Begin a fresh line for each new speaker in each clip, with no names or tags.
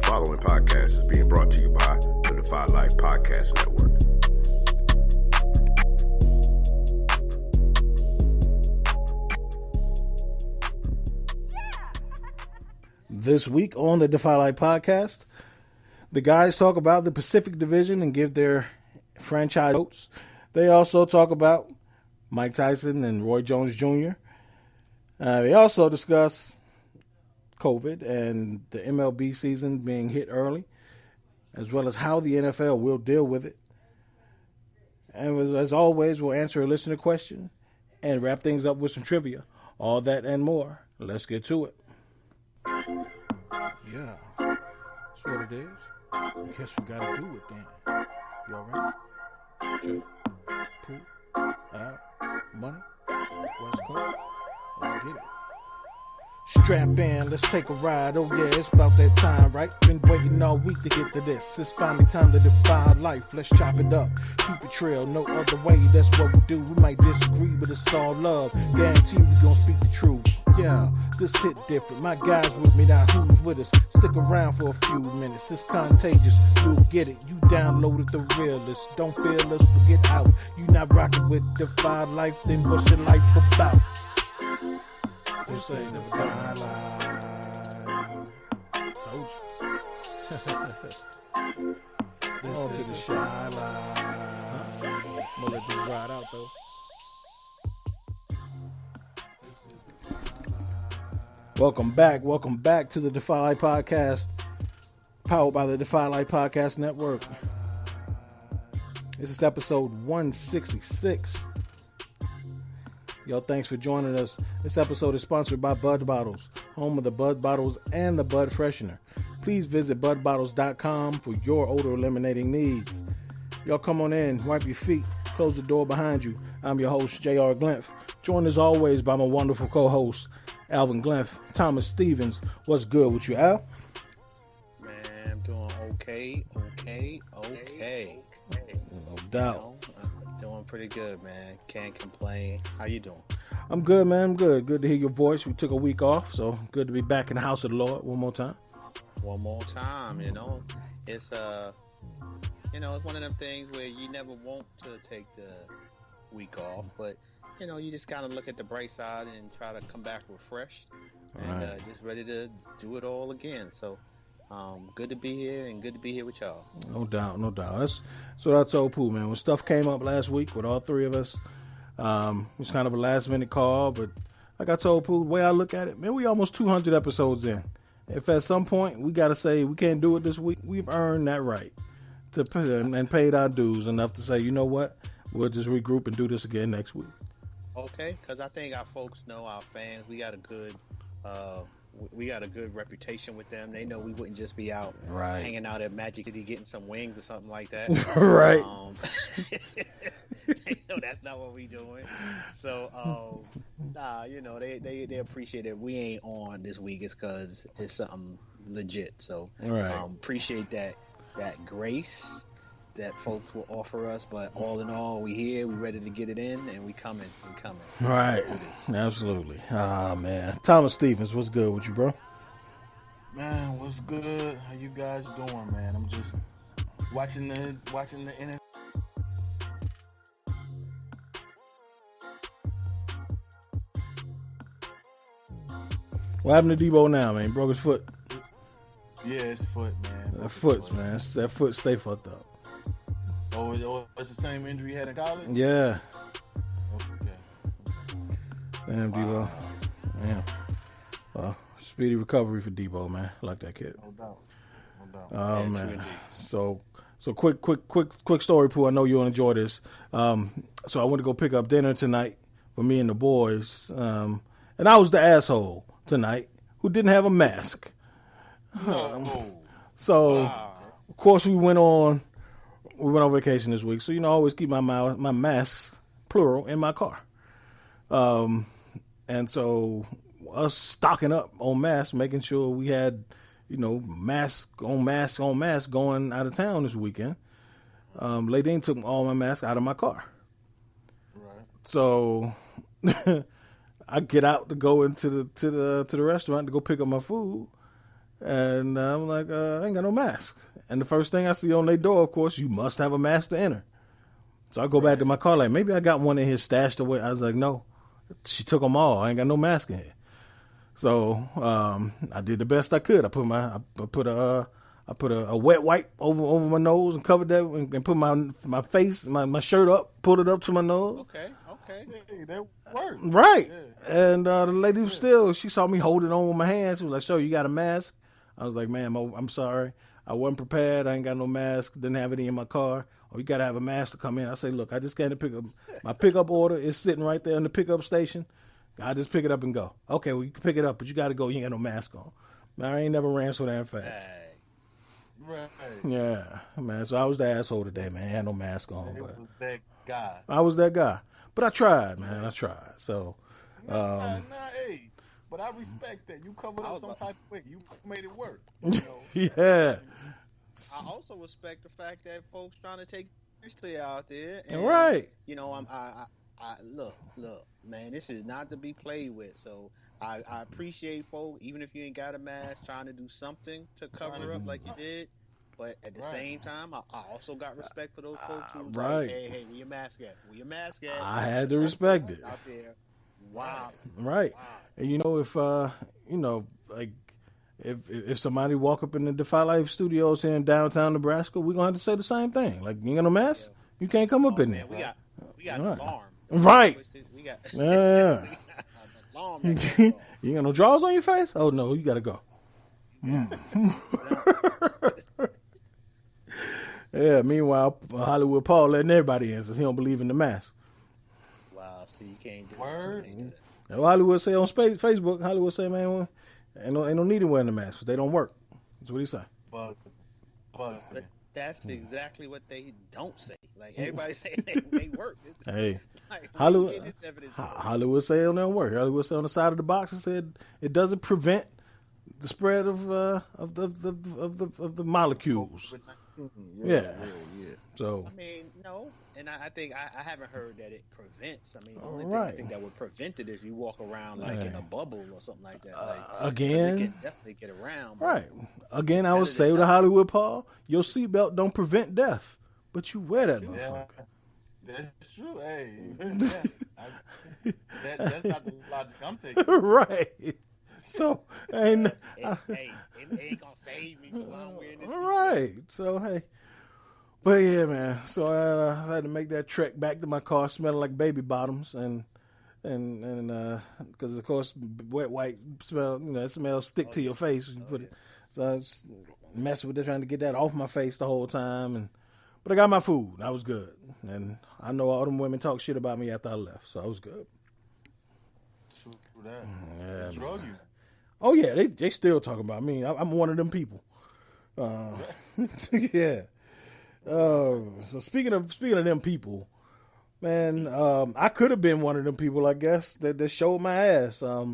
following podcast is being brought to you by the Defy Life Podcast Network.
This week on the Defy Life Podcast, the guys talk about the Pacific Division and give their franchise notes. They also talk about Mike Tyson and Roy Jones Jr. They also discuss COVID and the MLB season being hit early, as well as how the NFL will deal with it. And as always, we'll answer a listener question and wrap things up with some trivia. All that and more. Let's get to it. Yeah, that's what it is. I guess we gotta do it then. You alright? Two, pool, out, money, West Coast. Let's get it. Strap in, let's take a ride. Oh yeah, it's about that time, right? Been waiting all week to get to this. It's finally time to defy life. Let's chop it up, keep it trail, no other way. That's what we do. We might disagree, but it's all love. Guarantee we gon' speak the truth. Yeah, this hit different. My guys with me now. Who's with us? Stick around for a few minutes. It's contagious. You'll get it. You downloaded the realest. Don't feel us, forget out. You not rocking with Defy Life, then what's your life about? This ain't Defy Life. Told you. On to the shy line. I'm gonna let this ride out though. Welcome back to the Defy Life Podcast, powered by the Defy Life Podcast Network. This is episode 166. Yo, thanks for joining us. This episode is sponsored by Bud Bottles, home of the Bud Bottles and the Bud Freshener. Please visit budbottles.com for your odor eliminating needs. Y'all come on in, wipe your feet, close the door behind you. I'm your host, J.R. Glenf, joined as always by my wonderful co-host, Alvin Glenf, Thomas Stevens. What's good with you, Al?
Man, I'm doing okay.
No doubt.
Doing pretty good, man. Can't complain. How you doing?
I'm good, man. I'm good. Good to hear your voice. We took a week off, so good to be back in the house of the Lord one more time.
One more time, it's it's one of them things where you never want to take the week off, but you just kind of look at the bright side and try to come back refreshed and just ready to do it all again. So, good to be here and good to be here with y'all.
No doubt. That's what I told Pooh, man. When stuff came up last week with all three of us, it was kind of a last minute call, but like I told Pooh, the way I look at it, man, we almost 200 episodes in. If at some point we got to say we can't do it this week, we've earned that right to and paid our dues enough to say, you know what, we'll just regroup and do this again next week.
Okay, because I think our folks know, our fans, we got a good reputation with them. They know we wouldn't just be out hanging out at Magic City getting some wings or something like that.
Right.
They know that's not what we doing. So, they appreciate it. We ain't on this week. It's because it's something legit. So, appreciate that grace that folks will offer us, but all in all, we here, we ready to get it in, and we coming.
Right, absolutely. Ah, man. Thomas Stevens, what's good with you, bro?
Man, what's good? How you guys doing, man? I'm just watching the NFL.
What happened to Debo now, man? He broke his foot.
Yeah, his foot, man.
That foot stay fucked up.
Oh, it's the same injury he had in college?
Yeah.
Okay.
Damn, Debo. Yeah. Well, speedy recovery for Debo, man. I like that kid.
No doubt.
Oh, man. So quick story, Pooh. I know you'll enjoy this. So I went to go pick up dinner tonight for me and the boys. And I was the asshole tonight who didn't have a mask. So, of course, we went on vacation this week. So, I always keep my masks, plural, in my car. And so us stocking up on masks, making sure we had, mask on mask going out of town this weekend. Lady took all my masks out of my car.
Right.
So I get out to go into the restaurant to go pick up my food, And I'm like, I ain't got no mask. And the first thing I see on their door, of course, you must have a mask to enter. So I go back to my car like, maybe I got one in here stashed away. I was like, no, she took them all. I ain't got no mask in here. So I did the best I could. I put a wet wipe over my nose and covered that and put my face, my shirt up, pulled it up to my nose.
Okay.
Hey, that worked.
Right.
Yeah.
And the lady was she saw me holding on with my hands. She was like, "So you got a mask?" I was like, "Ma'am, I'm sorry. I wasn't prepared. I ain't got no mask. Didn't have any in my car. Oh, you got to have a mask to come in." I say, "Look, I just came to pick up. My pickup order is sitting right there in the pickup station. I just pick it up and go." "Okay, well, you can pick it up, but you got to go. You ain't got no mask on." Man, I ain't never ran so damn fast.
Right.
Yeah, man. So I was the asshole today, man. I had no mask on.
It
But
was that guy.
I was that guy. But I tried, man. I tried. So,
Hey, but I respect that. You covered up some type of way. You made it work. You know?
yeah.
I also respect the fact that folks trying to take seriously out there. And,
Right.
You know, I look, man, this is not to be played with. So I appreciate folks, even if you ain't got a mask, trying to do something to cover up like you did. But at the same time, I also got respect for those folks who
right.
like, hey, where your mask at? Where your mask at?
I had to respect it.
Out there. Wow.
Right.
Wow.
And you know, if like if somebody walk up in the Defy Life studios here in downtown Nebraska, we're gonna have to say the same thing. Like, you ain't got no mask? You can't come up in there.
We got an alarm.
Right.
We got
Yeah.
we got an alarm that goes off.
You got no drawers on your face? Oh no, you gotta go. Yeah, meanwhile, Hollywood Paul letting everybody in since he don't believe in the mask.
Wow, so you can't do
Word.
it.
And Hollywood say on Facebook, Hollywood say, man, ain't no need to wear the mask. They don't work. That's what he say.
But
But that's exactly what they don't say. Like, everybody say they work.
Hey,
Like,
Hollywood,
this evidence.
Hollywood say it don't work. Hollywood say on the side of the box, it said it doesn't prevent the spread of the molecules. Yeah. So
I mean, no, and I think I haven't heard that it prevents. I mean, the only
Right.
thing I think that would prevent it is you walk around like in a bubble or something like that. Like,
again,
you can definitely get around. But
right. Again, I would say with the Hollywood Paul, your seatbelt don't prevent death, but you wear that motherfucker.
that's true. Hey, that's not the logic I'm taking.
Right. So, and
it ain't gonna save me, so I'm wearing this.
right. So, hey. But yeah, man. So I had to make that trek back to my car smelling like baby bottoms and because of course wet white smell, it smells stick to your face when you put it. So I was messing with it, trying to get that off my face the whole time, but I got my food. I was good, and I know all them women talk shit about me after I left, so I was good.
True that.
Yeah,
They drug you.
Oh yeah, they still talking about me. I'm one of them people. Yeah. So speaking of them people, man, I could have been one of them people, I guess, that showed my ass. A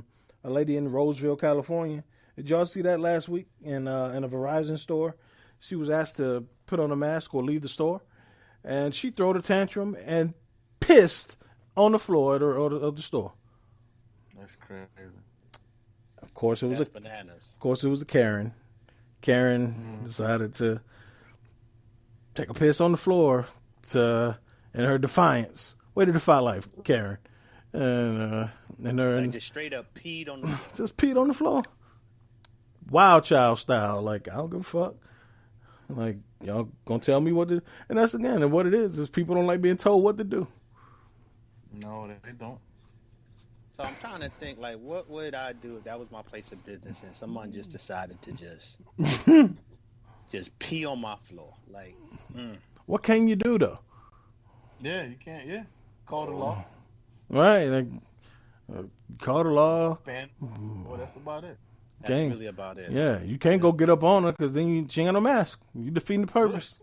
lady in Roseville, California. Did y'all see that last week in a Verizon store? She was asked to put on a mask or leave the store, and she threw a tantrum and pissed on the floor of the store.
That's crazy.
Of course, it was
Bananas.
Of course, it was a Karen. Karen decided to take a piss on the floor in her defiance. Way to defy life, Karen. And
Like, just straight up peed on the floor.
just peed on the floor. Wild child style. Like, I don't give a fuck. Like, y'all gonna tell me what to do? And that's again, and what it is people don't like being told what to do.
No, they don't.
So I'm trying to think, like, what would I do if that was my place of business and someone just decided to just pee on my floor? Like,
What can you do though?
Yeah, you can't. Yeah, call the law.
Right? Like, call the law.
Ban. Well, that's about it.
that's
Gang.
really about it.
Yeah, you can't go get up on her because then she ain't got no mask. You defeating the purpose.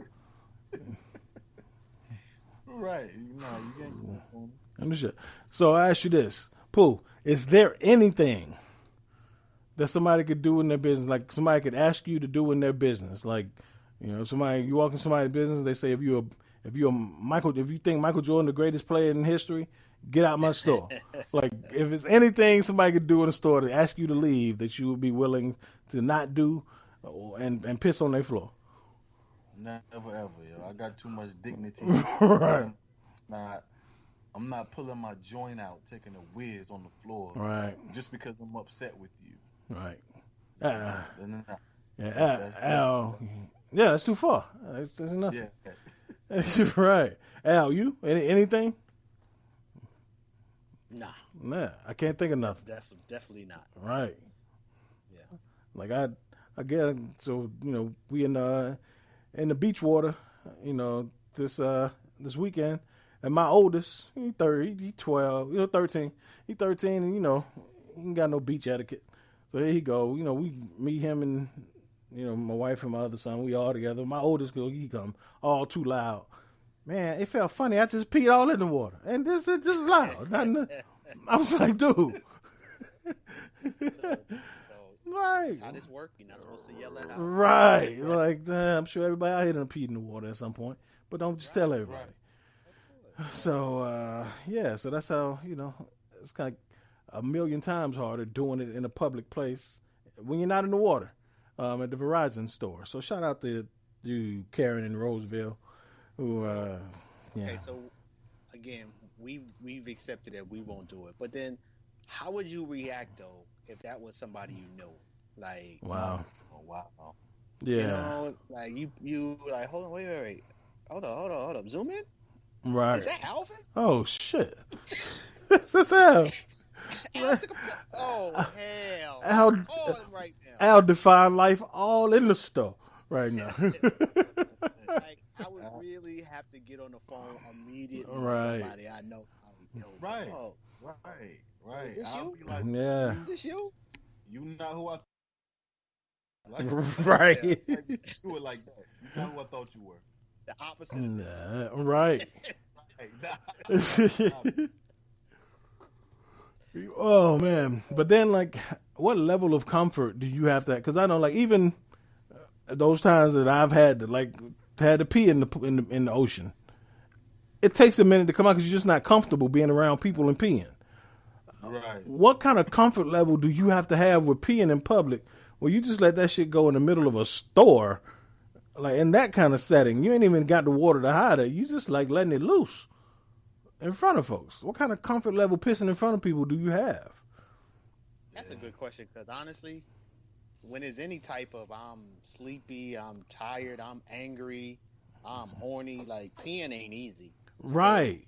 Right. No, you can't.
Understood. So I ask you this, Pooh, is there anything that somebody could do in their business, like somebody could ask you to do in their business? Like, you walk in somebody's business, they say if you think Michael Jordan the greatest player in history, get out my store. Like, if it's anything somebody could do in a store to ask you to leave, that you would be willing to not do and piss on their floor.
Never ever, yo. I got too much dignity.
Right.
I'm not pulling my joint out, taking a whiz on the floor.
Right.
Just because I'm upset with you.
Right.
Al.
Yeah, that's too far. That's enough.
Yeah.
That's right. Al, you? Anything?
Nah,
I can't think of nothing.
definitely not.
Right.
Yeah.
Like I get it. So, we in the beach water, this weekend. And my oldest, he 30, he 12, 13. He 13 and, he ain't got no beach etiquette. So here he go. Me, him, and, my wife and my other son, we all together. My oldest girl, he come all too loud. Man, it felt funny. I just peed all in the water. And this is just loud. I was like, dude. Right.
How this work? You're not supposed to yell that out.
Right. Like, I'm sure everybody out here done peed in the water at some point. But don't just tell everybody.
Right.
So, so that's how, it's kind of a million times harder doing it in a public place when you're not in the water at the Verizon store. So shout out to you, Karen in Roseville, who,
Okay, so again, we've accepted that we won't do it. But then how would you react, though, if that was somebody you know? Like,
wow.
Oh, wow.
Yeah.
Like you like, hold on, wait. Hold up. Zoom in?
Right.
Is that Alvin?
Oh, shit. That's Al.
Al took a oh, hell.
Al,
right now.
Al define life all in the store right now.
Like, I would really have to get on the phone immediately
Right.
with somebody I know.
Right.
Oh,
Right.
Is this
I'll
you?
be like,
Yeah.
is this you?
you not who I like.
Right.
Yeah, do it like that. You not who I thought you were.
The opposite.
Nah, right.
Hey,
Oh, man. But then, like, what level of comfort do you have to? Because I know, like, even those times that I've had to pee in the ocean, it takes a minute to come out because you're just not comfortable being around people and peeing.
Right.
What kind of comfort level do you have to have with peeing in public where you just let that shit go in the middle of a store, like in that kind of setting? You ain't even got the water to hide it. You just like letting it loose in front of folks. What kind of comfort level pissing in front of people do you have?
That's a good question because honestly, when there's any type of I'm sleepy, I'm tired, I'm angry, I'm horny, like peeing ain't easy.
Right.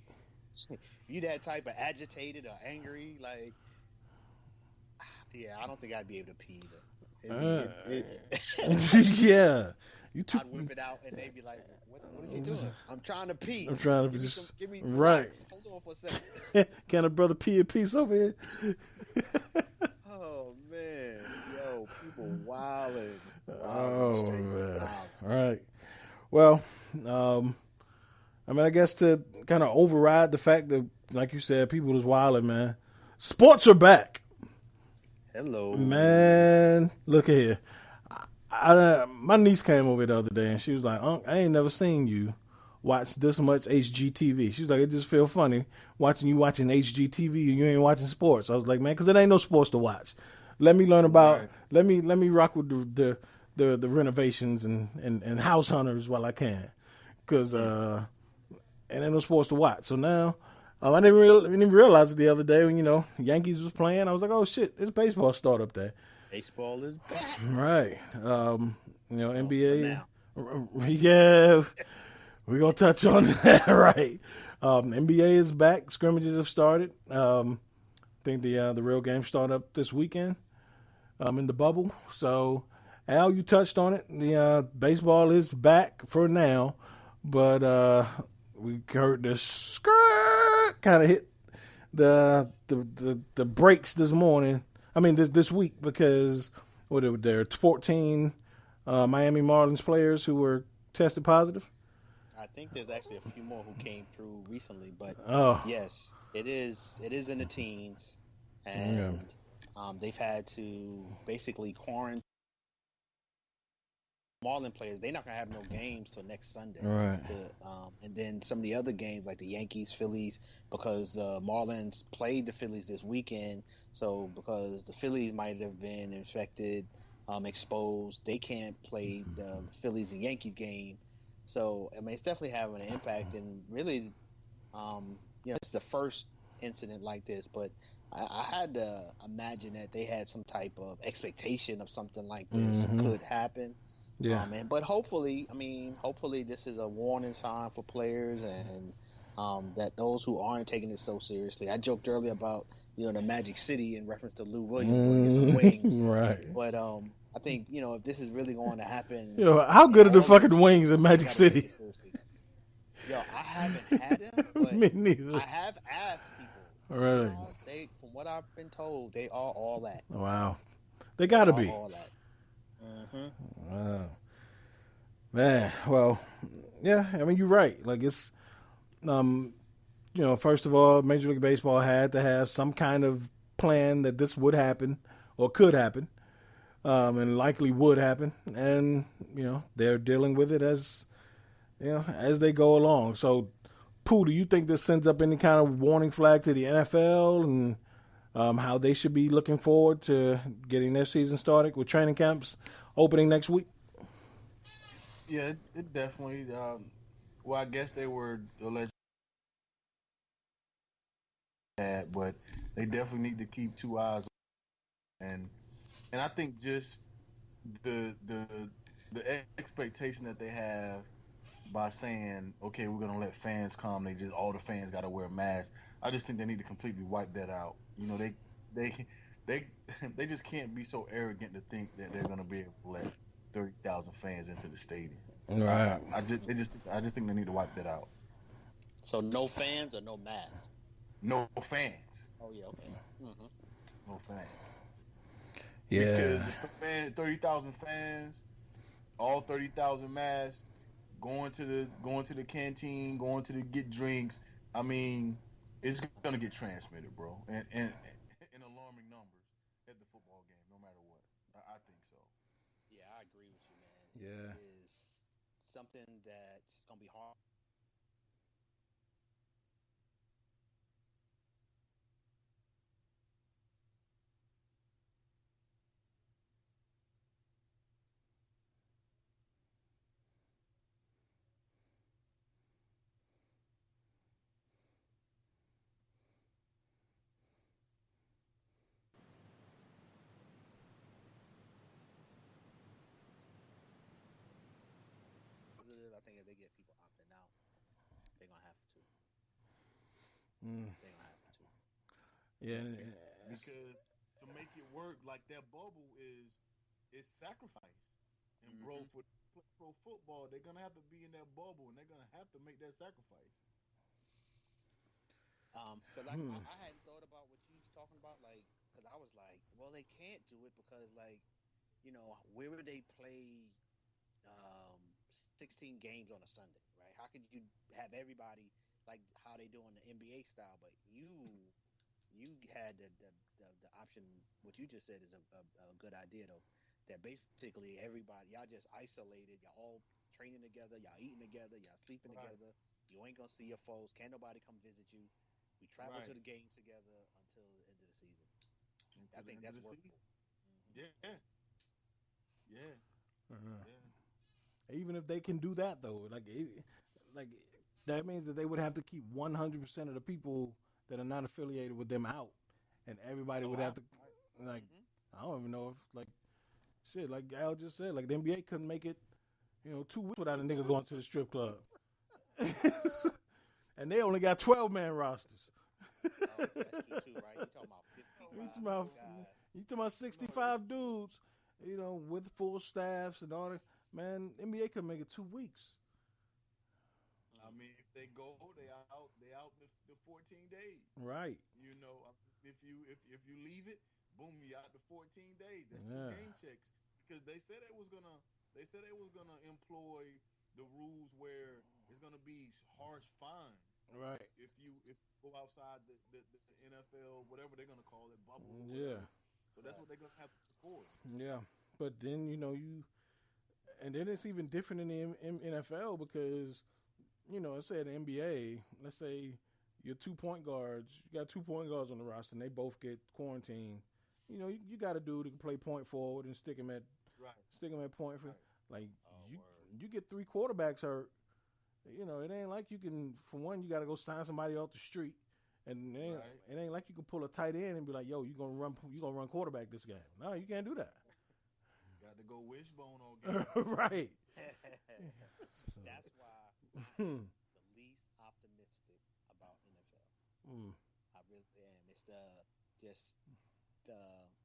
You that type of agitated or angry, like, yeah, I don't think I'd be able to pee either.
Yeah.
I'd whip it out and they'd be like, what is he doing? I'm trying to pee.
I'm trying to
give
just
give me
right.
Hold on for a second.
Can a brother pee a piece over here?
Oh man, yo, people wilding.
Oh man.
Wow.
All right. Well, I mean, I guess to kind of override the fact that, like you said, people is wilding, man. Sports are back.
Hello,
Man, look at here. My niece came over the other day and she was like, "Unc, I ain't never seen you watch this much HGTV." She was like, "It just feel funny watching HGTV and you ain't watching sports." I was like, "Man, because there ain't no sports to watch. Let me learn about.
Right.
Let me rock with the renovations and house hunters while I can, because and ain't no sports to watch." So now. I didn't even realize it the other day when, Yankees was playing. I was like, oh, shit, it's baseball start up there.
baseball is back.
Right. NBA.
now.
Yeah. We're going to touch on that, right. NBA is back. Scrimmages have started. I think the real games start up this weekend in the bubble. So, Al, you touched on it. The baseball is back for now, but we heard the skirt kind of hit the brakes this morning. I mean this week, because there are 14 Miami Marlins players who were tested positive.
I think there's actually a few more who came through recently, but
Oh.
yes, it is in the teens, and they've had to basically quarantine Marlin players, they're not gonna have no games till next Sunday.
Right.
And then some of the other games like the Yankees, Phillies, because the Marlins played the Phillies this weekend. So because the Phillies might have been infected, exposed, they can't play the Phillies and Yankees game. So I mean, it's definitely having an impact. And really, it's the first incident like this, but I had to imagine that they had some type of expectation of something like this could happen.
Yeah.
But hopefully this is a warning sign for players and that those who aren't taking it so seriously. I joked earlier about the Magic City in reference to Lou Williams some wings,
right?
But I think if this is really going to happen,
how good are the fucking wings in Magic City?
Yo, I haven't had them, but
Me neither.
I have asked people.
Really?
They, from what I've been told, they are all that.
Wow, they gotta be
all that.
Wow, man. Well, yeah. I mean, you're right. Like it's, first of all, Major League Baseball had to have some kind of plan that this would happen or could happen, and likely would happen, and they're dealing with it as they go along. So, Pooh, do you think this sends up any kind of warning flag to the NFL and how they should be looking forward to getting their season started with training camps opening next week?
Yeah, it definitely. Well, I guess they were alleged that, but they definitely need to keep 2 eyes on, and I think just the expectation that they have by saying, okay, we're gonna let fans come. All the fans got to wear masks. I just think they need to completely wipe that out. They just can't be so arrogant to think that they're gonna be able to let 30,000 fans into the stadium.
Right.
I just think they need to wipe that out.
So no fans or no masks?
No fans.
Oh yeah, okay. Mm-hmm.
No fans.
Yeah.
Because 30,000 fans, all 30,000 masks, going to the canteen, going to get drinks. I mean, it's gonna get transmitted, bro, and in alarming numbers at the football game, no matter what. I think so.
Yeah, I agree with you, man.
Yeah.
It is something that's gonna be hard. I think if they get people opting out, they're gonna have to. They're gonna have to.
Yeah.
Because to make it work, like that bubble is sacrifice. And bro, for pro football, they're gonna have to be in that bubble, and they're gonna have to make that sacrifice.
Because I hadn't thought about what you was talking about, like, because I was like, well, they can't do it because, like, where would they play 16 games on a Sunday, right? How could you have everybody like how they do in the NBA style? But you had the option. What you just said is a good idea, though. That basically everybody, y'all just isolated. Y'all all training together. Y'all eating together. Y'all sleeping together. You ain't gonna see your foes. Can't nobody come visit you. We travel to the games together until the end of the season. I think that's workable.
Yeah.
Even if they can do that, though, like that means that they would have to keep 100% of the people that are not affiliated with them out, and everybody would have to, like, I don't even know if, like, shit, like Al just said, like the NBA couldn't make it, 2 weeks without a nigga going to the strip club, and they only got 12-man rosters.
That's true too, right? You talking about 55
you talking about 65 dudes, with full staffs and all that. Man, NBA could make it 2 weeks.
I mean, if they go, they out the 14 days.
Right.
If you leave it, boom, you out the 14 days. That's 2 game checks. Because they said it was gonna employ the rules where it's gonna be harsh fines.
Right.
If you go outside the NFL, whatever they're gonna call it, bubble.
Yeah.
So that's what they're gonna have to enforce.
Yeah. But then And then it's even different in the NFL because, let's say in the NBA, let's say your 2 point guards, you got 2 point guards on the roster, and they both get quarantined. You got a dude who can play point forward and stick him at point for like you get 3 quarterbacks hurt. It ain't like you can. For one, you got to go sign somebody off the street, and it ain't like you can pull a tight end and be like, "Yo, you gonna run quarterback this game." No, you can't do that.
Got to go wishbone on game.
Right.
That's why I'm the least optimistic about NFL. I really am. It's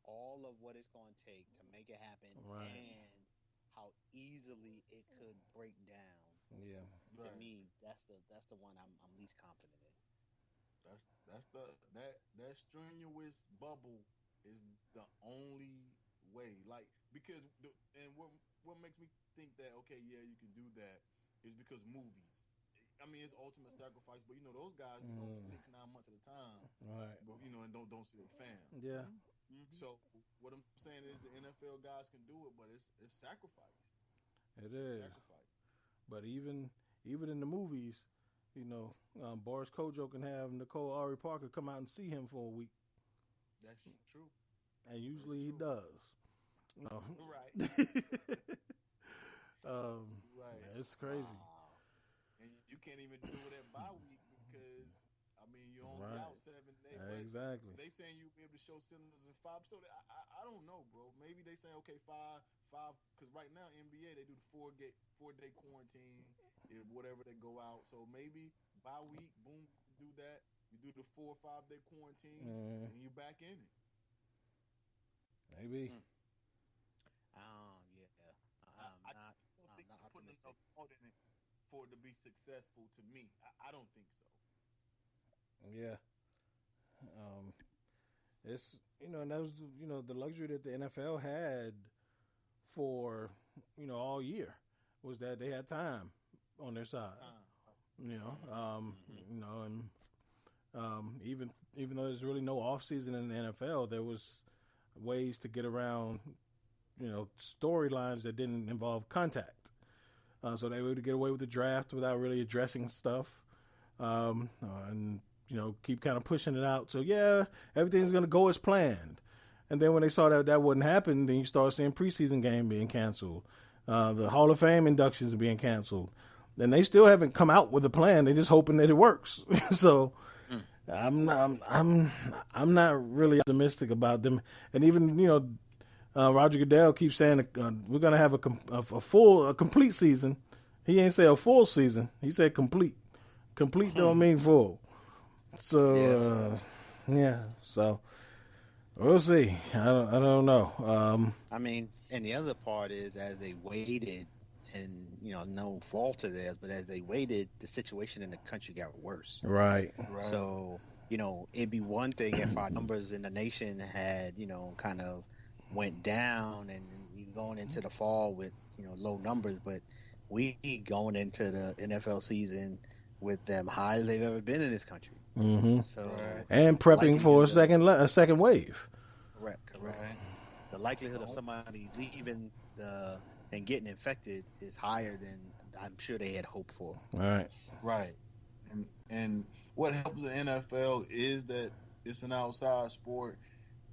all of what it's going to take to make it happen, and how easily it could break down.
Yeah.
To me, that's the one I'm least confident in.
That strenuous bubble is the only way. Like, because what makes me think that you can do that is because movies. I mean, it's ultimate sacrifice, but those guys 6-9 months at a time,
right?
But and don't see their fam.
Yeah.
Mm-hmm. So what I'm saying is the NFL guys can do it, but it's sacrifice.
It is. Sacrifice. But even in the movies, Boris Kodjoe can have Nicole Ari Parker come out and see him for a week.
That's true.
And usually he does. No.
Right.
Right. It's crazy.
And you can't even do it at bye week because you're only out 7 days.
Exactly.
They saying you'll be able to show symptoms in 5. So I don't know, bro. Maybe they saying 5 because right now NBA they do the 4-day quarantine, whatever they go out. So maybe bye week, boom, do that. You do the 4 or 5 day quarantine, and you're back in it.
Maybe.
Yeah.
I don't think you're putting enough thought in it for it to be successful. To me, I don't think so.
Yeah. It's and that was the luxury that the NFL had for all year was that they had time on their side. Even though there's really no off season in the NFL, there was ways to get around storylines that didn't involve contact. So they were able to get away with the draft without really addressing stuff, and keep kind of pushing it out. So everything's going to go as planned. And then when they saw that wouldn't happen, then you start seeing preseason game being canceled, the Hall of Fame inductions being canceled. And they still haven't come out with a plan. They're just hoping that it works. So I'm not really optimistic about them. And even Roger Goodell keeps saying we're going to have a complete season. He ain't say a full season. He said complete. Complete don't mean full. So so we'll see. I don't know.
And the other part is as they waited, and no fault of theirs, but as they waited, the situation in the country got worse.
Right.
So it'd be one thing if our numbers in the nation had kind of went down, and you going into the fall with low numbers, but we going into the NFL season with them high as they've ever been in this country.
Mm-hmm.
So
and prepping for a second wave.
Correct. The likelihood of somebody leaving and getting infected is higher than I'm sure they had hoped for.
Right. And what helps the NFL is that it's an outside sport.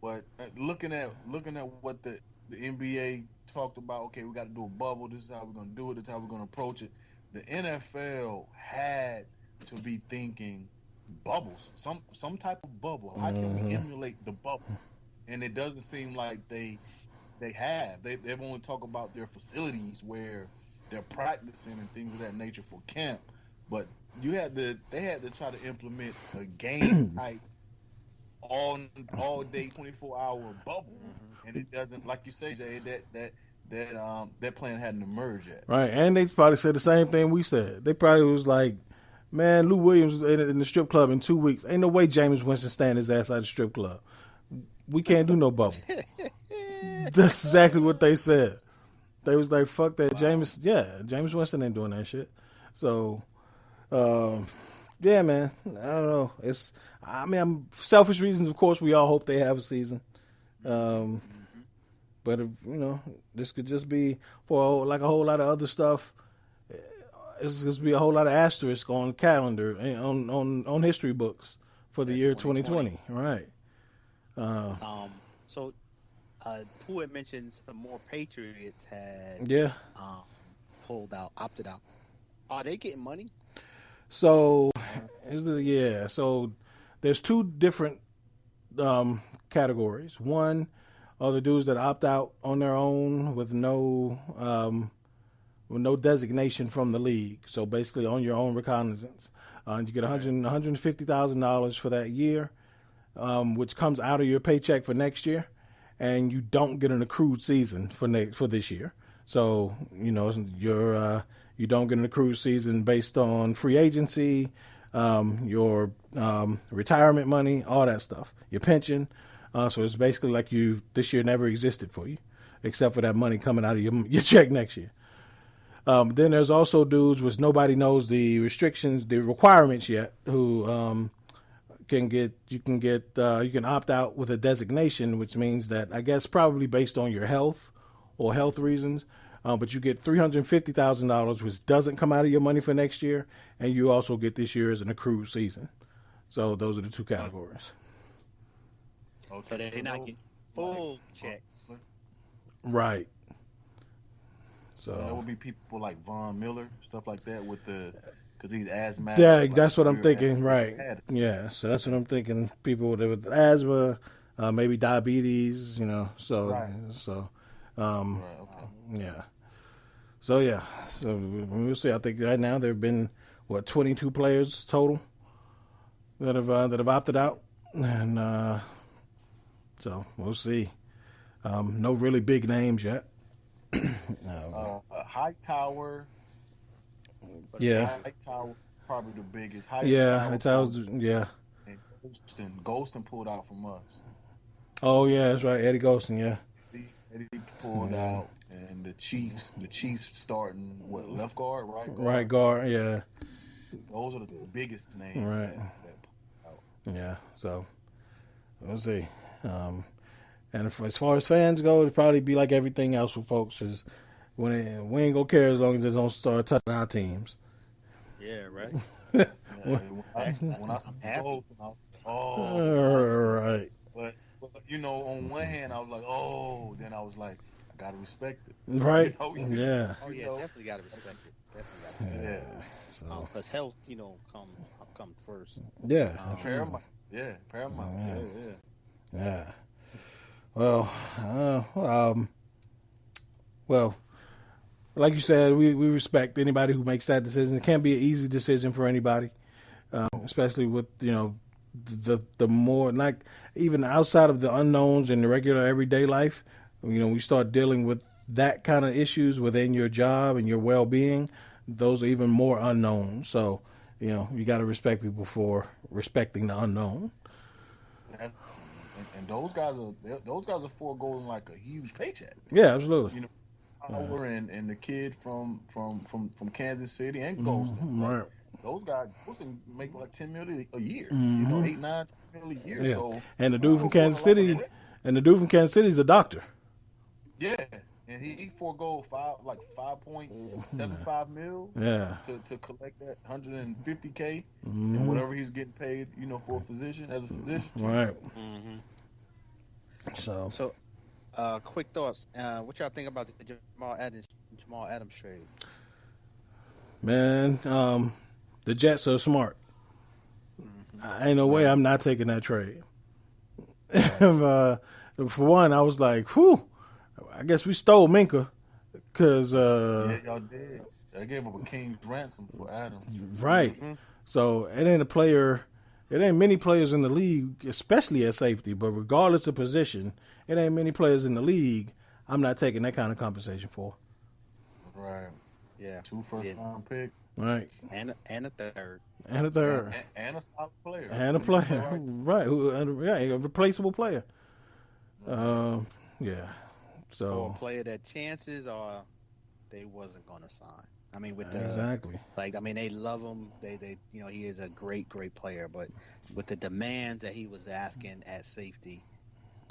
But looking at what the NBA talked about, okay, we got to do a bubble. This is how we're going to do it. This is how we're going to approach it. The NFL had to be thinking bubbles, some type of bubble. How can we emulate the bubble? And it doesn't seem like they have. They've only talked about their facilities where they're practicing and things of that nature for camp. But they had to try to implement a game type all day 24-hour bubble, and it doesn't, like you say, Jay, that plan hadn't emerged yet.
Right, and they probably said the same thing we said. They probably was like, man, Lou Williams in the strip club in 2 weeks. Ain't no way Jameis Winston stand his ass out of the strip club. We can't do no bubble. That's exactly what they said. They was like, fuck that. Wow. Jameis Winston ain't doing that shit. So, man, I don't know. I'm selfish reasons, of course, we all hope they have a season. But if, this could just be for like a whole lot of other stuff. It's going to be a whole lot of asterisk on calendar on history books for the year 2020. Right.
So, Pooh had mentioned some more Patriots had pulled out, opted out. Are they getting money?
So, So there's two different categories. One are the dudes that opt out on their own with no designation from the league. So basically on your own recognizance. You get $150,000 for that year, which comes out of your paycheck for next year, and you don't get an accrued season for this year. So you don't get an accrued season based on free agency, your retirement money, all that stuff, your pension. So it's basically like this year never existed for you, except for that money coming out of your check next year. Then there's also dudes which nobody knows the restrictions, the requirements yet, who you can opt out with a designation, which means that I guess probably based on your health or health reasons, but you get $350,000, which doesn't come out of your money for next year, and you also get this year as an accrued season. So those are the two categories.
Okay. So they're not getting full checks.
Right.
So that would be people like Von Miller, stuff like that, because he's asthmatic.
Yeah, that's what I'm thinking. Right. Yeah. So that's what I'm thinking. People with asthma, maybe diabetes. So
right.
So,
right, okay.
Yeah. So yeah. So we'll see. I think right now there have been 22 players total that have opted out, and so we'll see. No really big names yet.
Hightower.
Yeah.
Hightower probably the biggest.
Hightower's. Yeah.
And Golston pulled out from us.
Oh yeah, that's right, Eddie Golston. Yeah.
Eddie pulled out, and the Chiefs starting left guard, right guard.
Right guard. Yeah.
Those are the biggest names.
Right.
That pulled out.
Yeah. So we'll see. And as far as fans go, it'll probably be like everything else with folks. Is we ain't gonna care as long as they don't start touching our teams.
Yeah, right.
When I saw Golston, I was
right.
But on one hand, I was like, oh. Then I was like, I gotta respect it.
Right.
Yeah. Oh yeah, definitely gotta respect it.
Yeah.
Because health, come first.
Yeah.
Paramount. Yeah. Paramount.
Yeah. Well, like you said, we respect anybody who makes that decision. It can't be an easy decision for anybody, especially with the more, like, even outside of the unknowns in the regular everyday life. We start dealing with that kind of issues within your job and your well-being. Those are even more unknown. So you got to respect people for respecting the unknown.
And those guys are foregoing like a huge paycheck.
Yeah, absolutely.
Howard and the kid from Kansas City and Golston.
Right.
Those guys make like $10 million a year.
Mm-hmm.
$8-9 million a year.
Yeah.
So
and the dude from Kansas City, is a doctor.
Yeah. And he forego $5.75 million.
Yeah.
To collect that $150K and whatever he's getting paid, for a physician as a physician.
Right.
Mm-hmm.
So,
quick thoughts. What y'all think about the Jamal Adams trade?
Man, the Jets are smart. Ain't no way I'm not taking that trade. For one, I was like, whew, I guess we stole Minka. Because
yeah, y'all did. They gave up a king's ransom for Adams.
Right. Mm-hmm. So it ain't many players in the league, especially at safety, but regardless of position, it ain't many players in the league I'm not taking that kind of compensation for.
Right.
Yeah.
2 first-round picks.
Right.
And a third.
And a third.
And a solid player.
And a player. Right. A replaceable player. Yeah. So.
Or a player that chances are they wasn't going to sign. I mean, with the
exactly,
they love him. They he is a great player, but with the demands that he was asking at safety,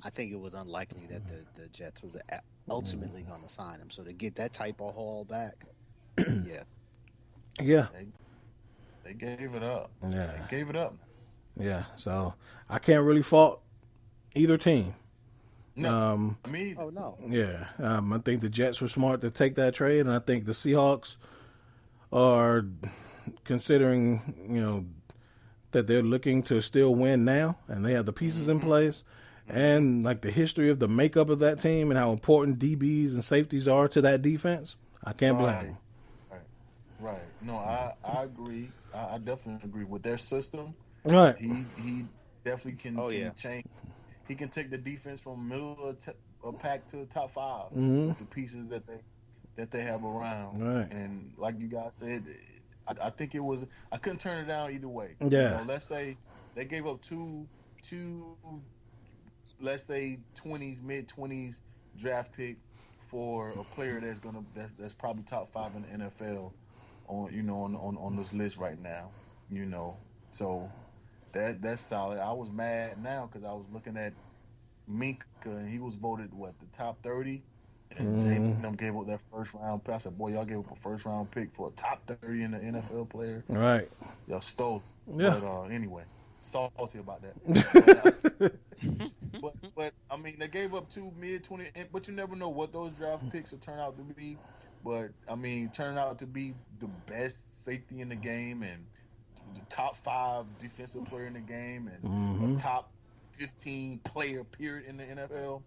I think it was unlikely that the Jets was ultimately going to sign him. So to get that type of haul back, yeah.
Yeah.
They gave it up.
Yeah.
They gave it up.
Yeah. So I can't really fault either team.
No, I mean,
Oh no.
Yeah. I think the Jets were smart to take that trade, and I think the Seahawks are considering, that they're looking to still win now, and they have the pieces in place, and like the history of the makeup of that team and how important DBs and safeties are to that defense. I can't blame them.
Right. No, I agree. I definitely agree with their system.
Right.
He definitely can change. He can take the defense from middle of pack to the top 5 with the pieces that they have around.
Right.
And like you guys said, I think it was. I couldn't turn it down either way.
Yeah.
Let's say they gave up two, let's say mid 20s draft pick for a player that's probably top 5 in the NFL on this list right now. So that's solid. I was mad now because I was looking at Minka and he was voted the top 30. And James gave up that first round pick. I said, boy, y'all gave up a first round pick for a top 30 in the NFL player.
Right.
Y'all stole it.
Yeah.
But anyway, salty about that. but I mean, they gave up 2 mid-20, but you never know what those draft picks will turn out to be. But I mean, turning out to be the best safety in the game and the top 5 defensive player in the game and a top 15 player period in the NFL.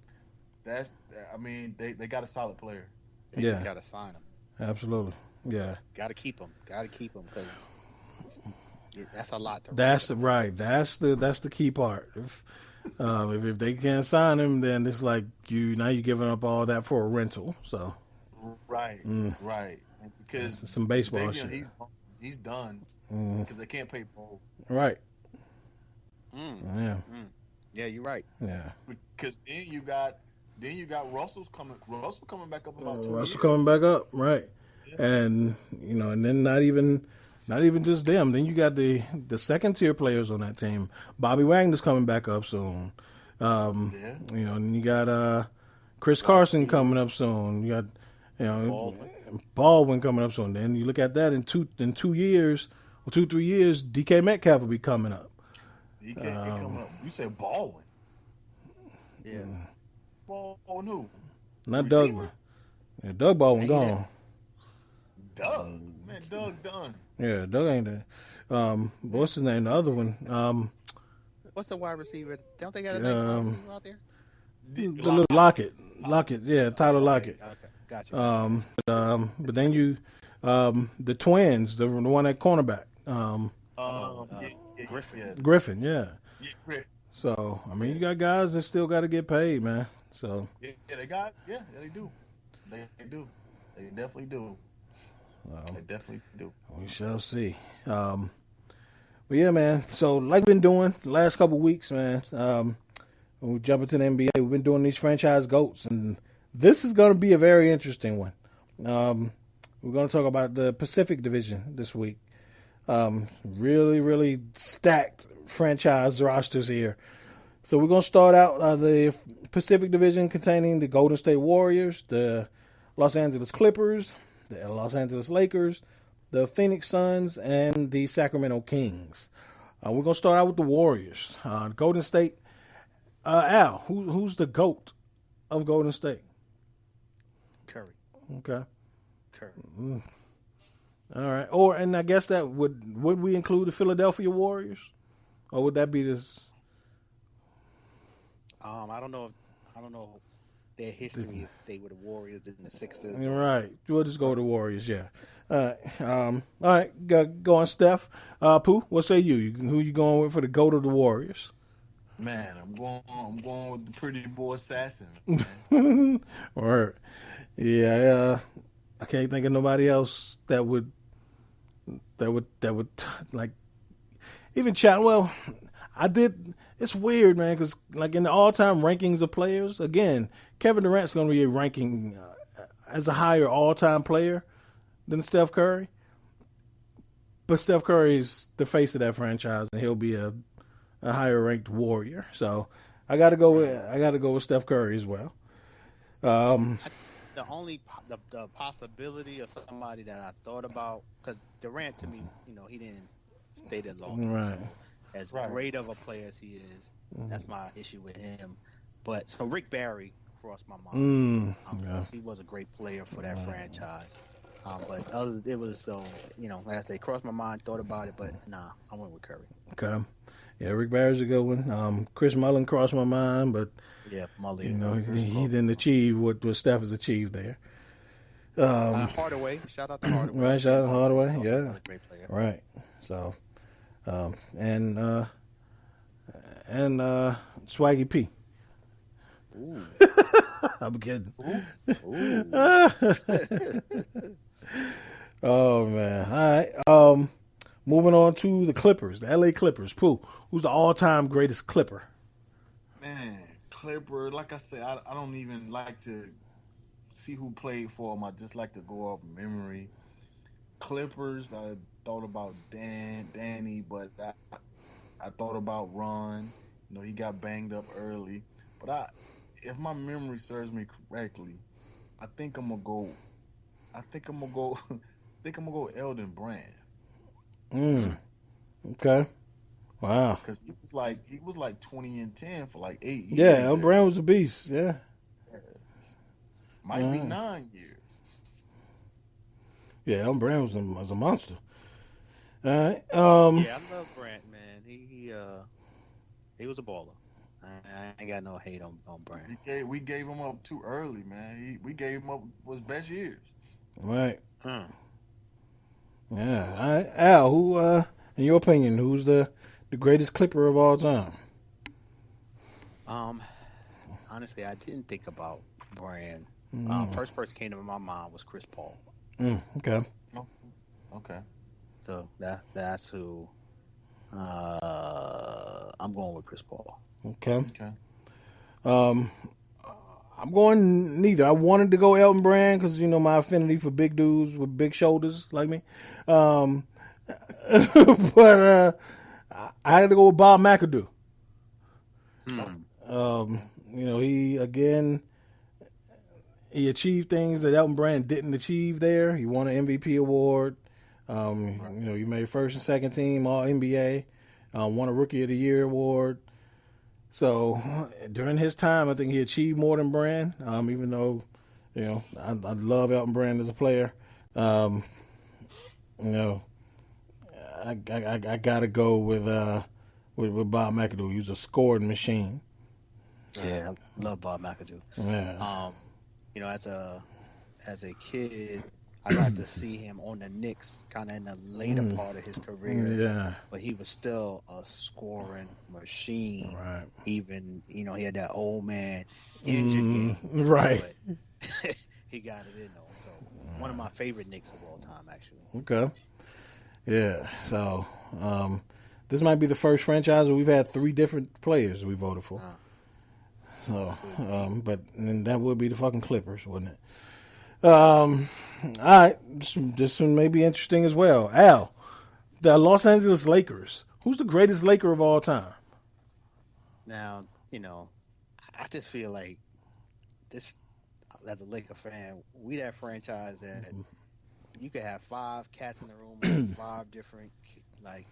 They got a solid player.
You got to sign him.
Absolutely. Yeah.
Got to keep him. Because that's a lot.
That's right. That's the key part. If they can't sign him, then it's like you're giving up all that for a rental. So.
Right. Right. Because
that's some baseball shit.
He's done because they can't pay Paul.
Right.
Yeah. Yeah, you're right.
Yeah.
Because then you got Russell's coming. Russell coming back up about 2 years.
Russell coming back up, right? Yeah. And and then not even just them. Then you got the second tier players on that team. Bobby Wagner's coming back up soon. And you got Chris Carson coming up soon. You got Baldwin coming up soon. Then you look at that in 2 years, or 2-3 years, DK Metcalf will be coming up.
DK coming up. You said Baldwin.
Yeah.
Baldwin who?
Not Doug. Yeah, Doug Baldwin gone.
Doug? Man, Doug done.
Yeah, Doug ain't there. What's his name? The other one.
What's the wide receiver? Don't they got a nice wide receiver out there?
The
little Lockett. Yeah, Tyler Lockett.
Okay, gotcha.
But then you, the twins, the one at cornerback. Griffin, yeah.
Yeah, Griffin.
So, I mean, you got guys that still got to get paid, man. So.
Yeah, they do. They do. They definitely do. They definitely do.
We shall see. But yeah, man. So, like we've been doing the last couple of weeks, man, when we jump into the NBA, we've been doing these franchise GOATs, and this is going to be a very interesting one. We're going to talk about the Pacific Division this week. Really, really stacked franchise rosters here. So we're going to start out the Pacific Division containing the Golden State Warriors, the Los Angeles Clippers, the Los Angeles Lakers, the Phoenix Suns, and the Sacramento Kings. We're going to start out with the Warriors. Golden State. Al, who's the GOAT of Golden State?
Curry.
Okay.
Curry.
All right. And I guess that would we include the Philadelphia Warriors? Or would that be this?
I don't know their history if they were the Warriors and the Sixers.
Right. We'll just go with the Warriors, yeah. All right. Go on, Steph. Pooh, what say you? Who you going with for the GOAT of the Warriors?
Man, I'm going with the pretty boy assassin.
Or yeah, I can't think of nobody else that would like even chat. Well, I did. It's weird, man, because like in the all-time rankings of players, again, Kevin Durant's going to be ranking as a higher all-time player than Steph Curry. But Steph Curry's the face of that franchise, and he'll be a higher ranked Warrior. So I got to go with Steph Curry as well.
The only the possibility of somebody that I thought about, because Durant to me, he didn't stay that long.
Right.
As great of a player as he is, that's my issue with him. But so Rick Barry crossed my mind. He was a great player for that franchise. But it was so like I say, crossed my mind, thought about it, but nah, I went with Curry.
Okay. Yeah, Rick Barry's a good one. Chris Mullin crossed my mind, but
Mullin.
He didn't achieve what Steph has achieved there.
Hardaway, shout out to Hardaway.
Right, shout out to Hardaway.
Also
Yeah,
another great player.
Right. So, and Swaggy P.
Ooh.
I'm kidding.
Ooh.
Oh man. All right. Moving on to the Clippers, the LA Clippers. Pooh, who's the all-time greatest Clipper?
Man, Clipper. Like I said, I don't even like to see who played for them. I just like to go off memory. Clippers. I thought about Danny, but I thought about Ron. He got banged up early, but if my memory serves me correctly, I think I'm gonna go Elden Brand.
Okay. Wow.
Because he was like 20 and 10 for like 8 years.
Yeah, Elden Brand was a beast. Yeah.
Might be 9 years.
Yeah, Elton Brand was a monster. All right.
Yeah, I love Brand, man. He was a baller. I ain't got no hate on Brand.
We gave him up too early, man. We gave him up his best years.
Right. Yeah. All right. Al, who, in your opinion, who's the greatest Clipper of all time?
Honestly, I didn't think about Brand. First person came to my mind was Chris Paul.
Okay.
Okay.
So that's who I'm going with, Chris Paul.
Okay. I'm going neither. I wanted to go Elton Brand because my affinity for big dudes with big shoulders like me. But I had to go with Bob McAdoo. He achieved things that Elton Brand didn't achieve there. He won an MVP award. He made first and second team All NBA. Won a Rookie of the Year award. So during his time, I think he achieved more than Brand. Even though, I love Elton Brand as a player. I gotta go with Bob McAdoo. He was a scoring machine.
Yeah, I love Bob McAdoo.
Yeah.
As a kid, I got to see him on the Knicks kind of in the later part of his career.
Yeah.
But he was still a scoring machine.
Right.
Even, he had that old man injured game.
Right.
But he got it in, though. So, one of my favorite Knicks of all time, actually.
Okay. Yeah. So, this might be the first franchise where we've had 3 different players we voted for. So, but then that would be the fucking Clippers, wouldn't it? All right, this one may be interesting as well. Al, the Los Angeles Lakers. Who's the greatest Laker of all time?
Now, I just feel like this, as a Laker fan, we that franchise that you could have 5 cats in the room with 5 different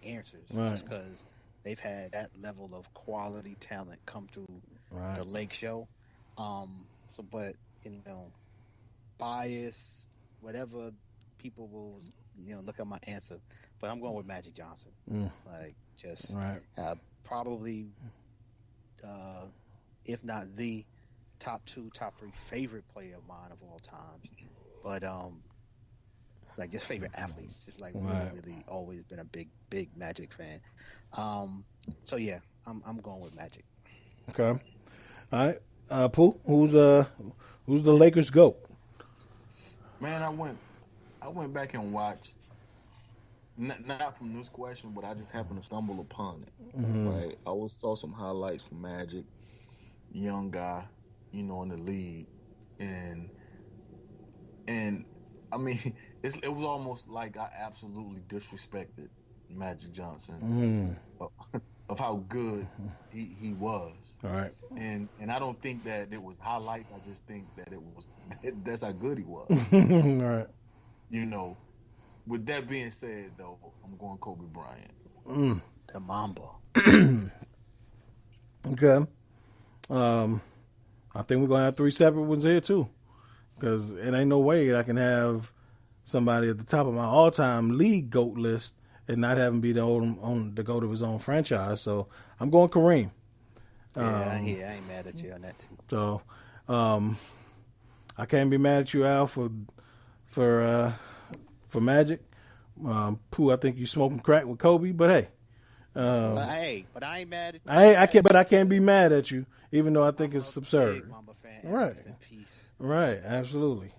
answers,
right,
just because they've had that level of quality talent come through the Lake Show. But bias, whatever, people will look at my answer, but I'm going with Magic Johnson. Probably if not the top 2, top 3 favorite player of mine of all time, but just favorite athletes, just really always been a big Magic fan. So yeah, I'm going with Magic.
Okay. All right. Pooh, who's the Lakers GOAT?
Man, I went back and watched, not from this question, but I just happened to stumble upon it. Right, I saw some highlights from Magic, young guy, in the league, and I mean, it was almost like I absolutely disrespected Magic Johnson. of how good he was.
All right.
And I don't think that it was highlights. I just think that it was that's how good he was.
All right.
You know, with that being said, though, I'm going Kobe Bryant.
The Mamba.
Okay. I think we're gonna have 3 separate ones here too, because it ain't no way I can have somebody at the top of my all-time league GOAT list and not have him be the GOAT of his own franchise. So I'm going Kareem.
I ain't mad at you on that too.
So I can't be mad at you, Al, for Magic. Pooh, I think you smoking crack with Kobe, but hey.
But I ain't mad at you.
I can't be mad at you, even though I think it's absurd.
Big Mamba fan.
Right.
Rest in peace.
Right, absolutely.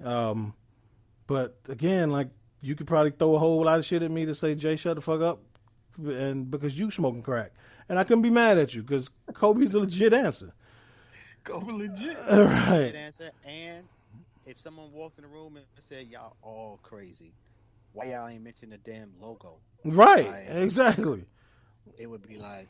But again, like, you could probably throw a whole lot of shit at me to say, Jay, shut the fuck up, and because you smoking crack, and I couldn't be mad at you because Kobe's a legit answer.
Kobe legit.
Right.
Good answer. And if someone walked in the room and said, "Y'all all crazy," why y'all ain't mention the damn logo?
Right.
Like,
Exactly.
it would be like,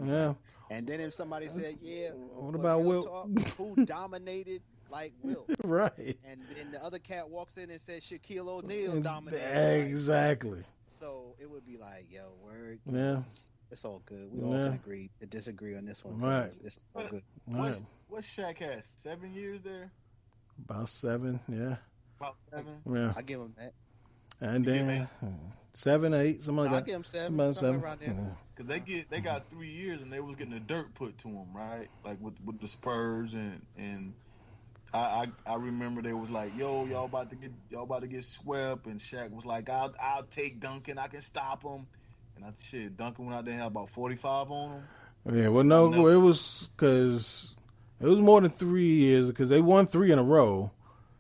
Yeah.
And then if somebody said, "Yeah,
What
but
about
real
Wilt?"
talk, who dominated like Wilt?"
Right.
And then the other cat walks in and says Shaquille O'Neal dominated.
Exactly.
So it would be like, yo, word.
Yeah.
It's all good. We all can agree to disagree on this one.
Right.
It's all good.
Right.
What Shaq has? 7 years there?
About 7, yeah.
About 7?
Yeah.
I give him that.
And
You give
then 7, 8, something like
I'll
that.
give him 7.
About
somewhere
7.
around there.
Yeah.
Because they got 3 years and they was getting the dirt put to them, right? Like with the Spurs and I remember they was like, yo, y'all about to get swept, and Shaq was like, I'll take Duncan, I can stop him. And Duncan went out there and had about 45 on him.
Yeah, well, no, it was because it was more than 3 years because they won 3 in a row.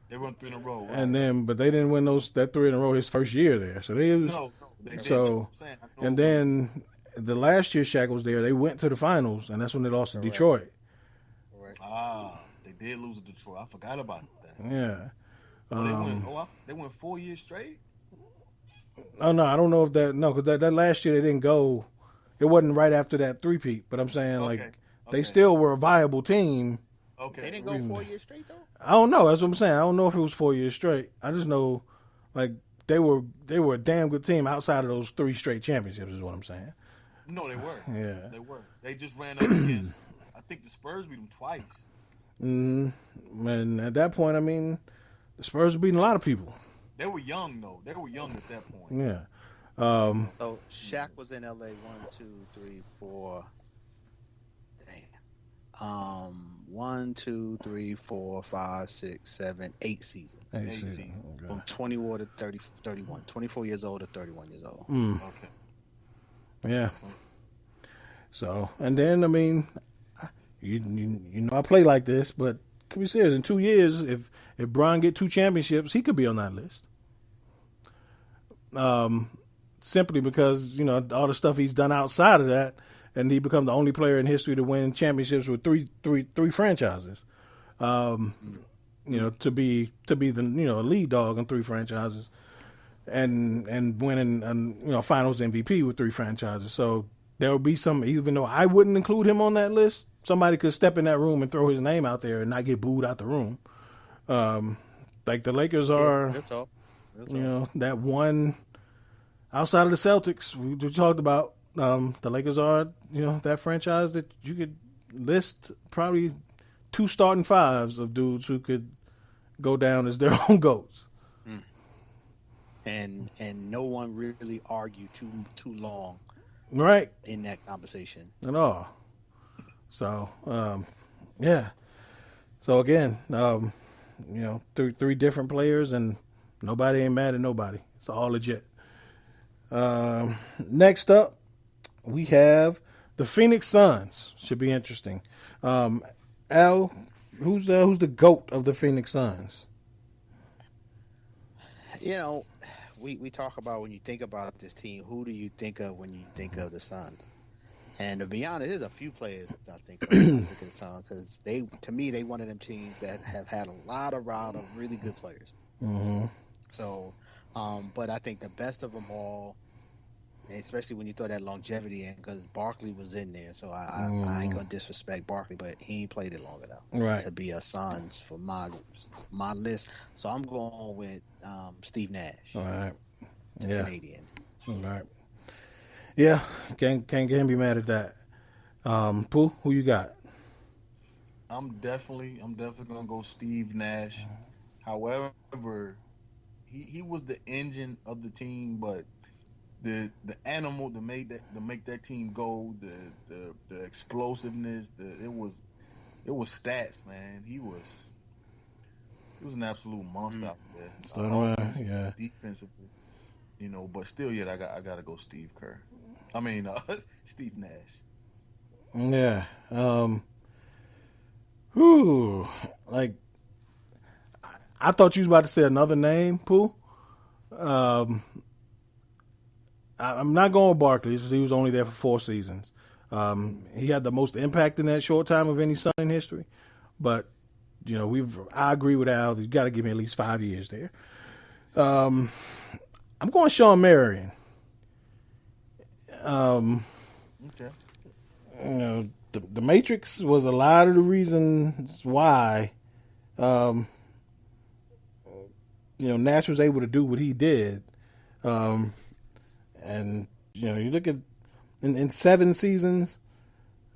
They won 3 in a row, right?
And then, but they didn't win that 3 in a row his first year there. So they
no, they didn't.
so,
That's what I'm saying.
and then the last year Shaq was there, they went to the finals, and that's when they lost to Detroit.
They did lose to Detroit. I forgot about that.
Yeah.
They went 4 years straight.
Oh no, I don't know if because that last year they didn't go. It wasn't right after that three-peat, but I'm saying they still were a viable team.
Okay.
They didn't go 4 years straight though.
I don't know. That's what I'm saying. I don't know if it was 4 years straight. I just know, like, they were a damn good team outside of those 3 straight championships. Is what I'm saying.
No, they were.
Yeah,
they were. They just ran up against. I think the Spurs beat them twice.
And at that point, I mean, the Spurs were beating a lot of people.
They were young though. They were young at that point.
Yeah.
So Shaq was in LA 1, 2, 3, 4. Damn. 1, 2, 3, 4, 5, 6, 7, 8 seasons.
8 seasons. Okay.
From 21 to 30, 31. 24 years old to 31 years old.
Okay.
Yeah. So, and then, I mean, you know I play like this, but can be serious. In 2 years, if Bron get 2 championships, he could be on that list. Simply because, you know, all the stuff he's done outside of that, and he become the only player in history to win championships with three franchises. You know, to be the, you know, lead dog in 3 franchises, and winning finals MVP with 3 franchises. So there will be some, even though I wouldn't include him on that list, somebody could step in that room and throw his name out there and not get booed out the room. Like the Lakers are, you know, that one outside of the Celtics we talked about. The Lakers are, you know, that franchise that you could list probably 2 starting 5s of dudes who could go down as their own GOATs.
And no one really argued too long,
right,
in that conversation
at all. So yeah. So again, you know, 3 different players, and nobody ain't mad at nobody. It's all legit. Next up, we have the Phoenix Suns. Should be interesting. Al, who's the GOAT of the Phoenix Suns?
You know, we talk about, when you think about this team, who do you think of when you think of the Suns? And to be honest, there's a few players I think of the Suns, because to me, they one of them teams that have had a lot of really good players.
Mm-hmm.
So, but I think the best of them all And especially when you throw that longevity in, because Barkley was in there. So I ain't gonna disrespect Barkley, but he ain't played it long enough to be a Suns for my list. So I'm going with Steve Nash,
All right.
the Canadian.
All right. Yeah, can't be mad at that. Pooh, who you got?
I'm definitely gonna go Steve Nash. However, he was the engine of the team, but the animal to make that team go, the explosiveness, it was stats, man. He was an absolute monster out there. Defensively, but still, I gotta go Steve Kerr. I mean, Steve Nash.
Yeah. Like, I thought you was about to say another name, Pooh. I'm not going with Barkley. He was only there for 4 seasons. He had the most impact in that short time of any Sun in history. But, I agree with Al. You got to give me at least 5 years there. I'm going Shawn Marion.
Okay.
The Matrix was a lot of the reasons why, Nash was able to do what he did. And, you look at in 7 seasons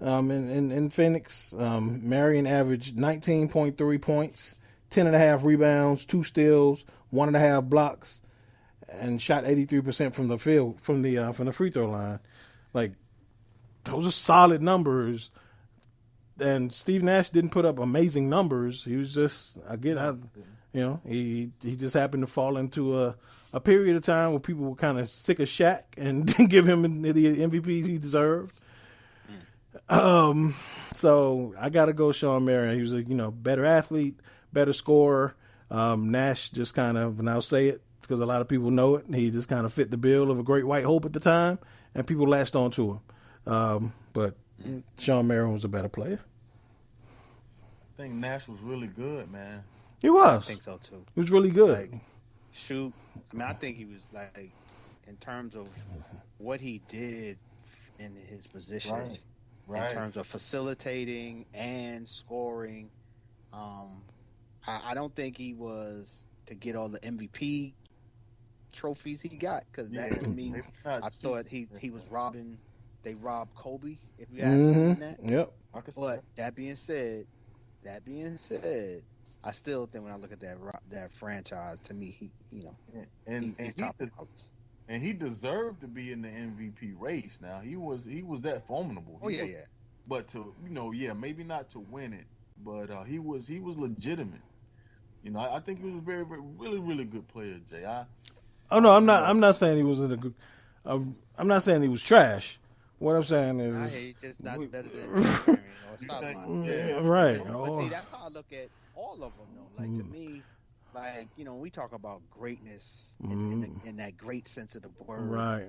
in Phoenix, Marion averaged 19.3 points, 10.5 rebounds, 2 steals, 1.5 blocks, and shot 83% from the field, from the free throw line. Like, those are solid numbers. And Steve Nash didn't put up amazing numbers. He was just, he just happened to fall into a period of time where people were kind of sick of Shaq and didn't give him the MVP he deserved. So I got to go Shawn Marion. He was a better athlete, better scorer. Nash just kind of, and I'll say it because a lot of people know it, he just kind of fit the bill of a great white hope at the time, and people latched on to him. But Shawn Marion was a better player.
I think Nash was really good, man.
He was.
I think so too.
He was really good.
I think he was like, in terms of what he did in his position,
right.
In terms of facilitating and scoring. I don't think he was to get all the MVP trophies he got, because that to me, I thought he was robbing. They robbed Kobe, if you ask me that.
Yep.
But that being said, I still think when I look at that franchise, to me, he's top of the list.
And he deserved to be in the MVP race. Now he was that formidable.
Yeah.
But to maybe not to win it, but he was legitimate. I think he was a very, very, really, really good player, Jay.
I'm not saying he wasn't a good. I'm not saying he was trash. What I'm saying is,
he's just not better than Stoudemire.
Right.
But see, that's how I look at all of them, though. Like, to me, we talk about greatness in that great sense of the word.
Right.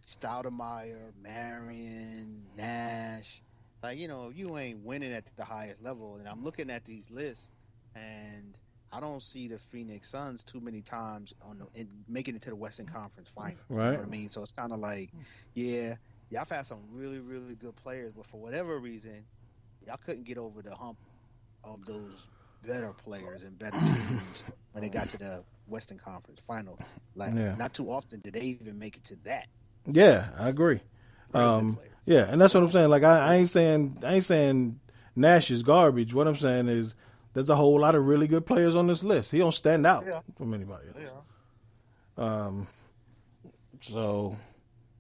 Stoudemire, Marion, Nash. Like, you ain't winning at the highest level. And I'm looking at these lists, and I don't see the Phoenix Suns too many times making it to the Western Conference Final.
Right.
You know what I mean? So it's kind of like, y'all have had some really, really good players, but for whatever reason, y'all couldn't get over the hump of those better players and better teams when they got to the Western Conference Final. Not too often did they even make it to that.
Yeah, I agree. Yeah, and that's what I'm saying. Like, I ain't saying Nash is garbage. What I'm saying is, there's a whole lot of really good players on this list. He don't stand out from anybody else. So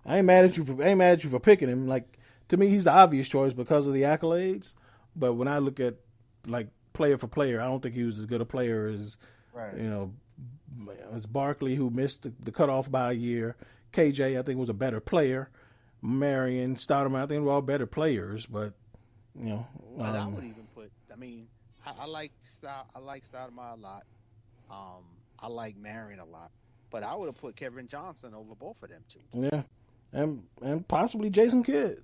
I ain't mad at you for picking him. Like, to me, he's the obvious choice because of the accolades. But when I look at, like, player for player, I don't think he was as good a player as as Barkley, who missed the cutoff by a year. KJ, I think, was a better player. Marion, Stoudemire, I think were all better players. But
I would even put. I mean, I like Stoudemire a lot. I like Marion a lot, but I would have put Kevin Johnson over both of them too.
Yeah, and possibly Jason Kidd.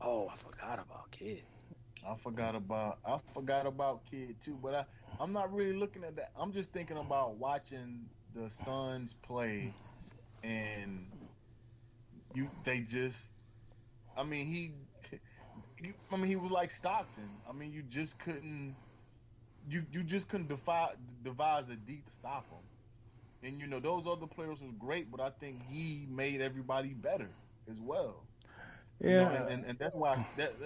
Oh, I forgot about Kidd.
I forgot about Kidd too, but I'm not really looking at that. I'm just thinking about watching the Suns play, and they just. I mean, he was like Stockton. I mean, you just couldn't. You just couldn't devise a D to stop him. And those other players was great, but I think he made everybody better as well.
Yeah,
and that's why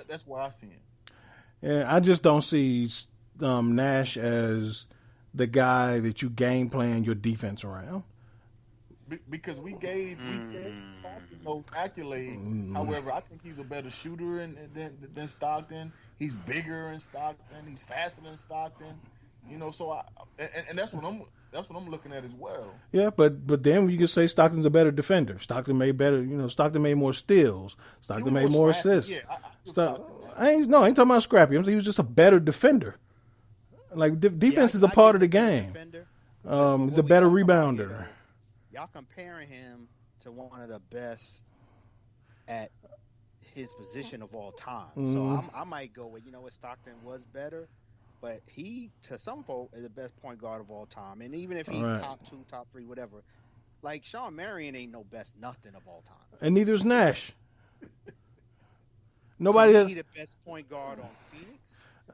that's why I see him.
Yeah, I just don't see Nash as the guy that you game plan your defense around.
Because we gave Stockton those accolades. However, I think he's a better shooter than Stockton. He's bigger than Stockton. He's faster than Stockton. So that's what I'm looking at as well.
Yeah, but then you could say Stockton's a better defender. Stockton made Stockton made more steals. Stockton made more assists.
Yeah,
I ain't talking about scrappy. I'm saying he was just a better defender. Like defense is a part of the game. He's a better rebounder.
Y'all comparing him to one of the best at his position of all time. So I might go with, Stockton was better, but he, to some folk, is the best point guard of all time. And even if he's top 2, top 3, whatever, like Shawn Marion ain't no best nothing of all time.
And neither is Nash. Nobody
so
has
the best point guard on Phoenix.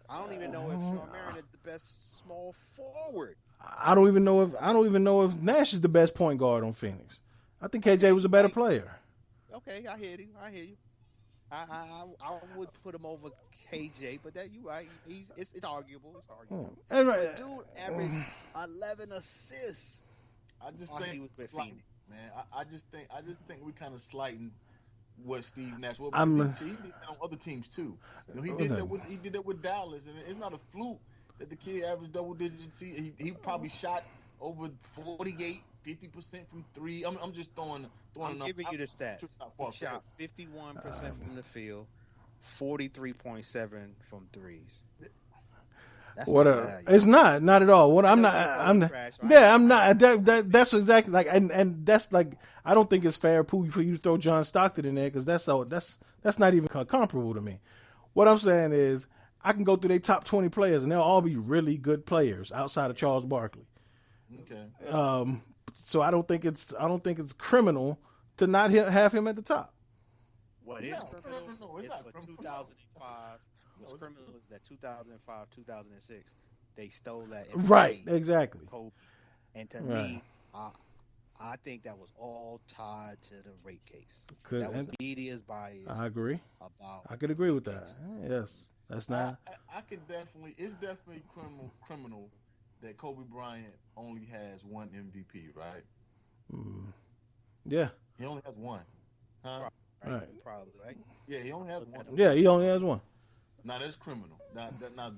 I don't even know if Shawn Marion is the best small forward.
I don't even know if Nash is the best point guard on Phoenix. I think KJ was a better player.
Okay, I hear you. I would put him over KJ, but that you right. It's arguable.
And
the dude averaged 11 assists.
I just think slighting, man. I just think we kind of slighting what Steve Nash. He did that on other teams too. He did that with Dallas, and it's not a fluke that the kid averaged double digits. He probably shot over 48, 50% from three. I'm just throwing.
I'm giving you the stats. He shot 51% from the field, 43.7 from threes. That's
it's not at all. What I'm not. That's exactly like, and that's like, I don't think it's fair, Pooh, for you to throw John Stockton in there because that's not even comparable to me. What I'm saying is, I can go through their top 20 players, and they'll all be really good players outside of Charles Barkley.
Okay.
So I don't think it's criminal to not have him at the top.
What is criminal is for 2005. What's criminal is that 2005, 2006, they stole that.
Right, exactly.
Kobe. And to me, I think that was all tied to the rape case. That was the media's bias.
I agree. I could agree with that. Yes. That's not.
I could definitely. It's definitely criminal that Kobe Bryant only has one MVP, right?
Yeah.
He only has one. Huh?
Right.
Probably, right?
Yeah, he only has one.
Yeah, he only has one.
Now that's criminal. Now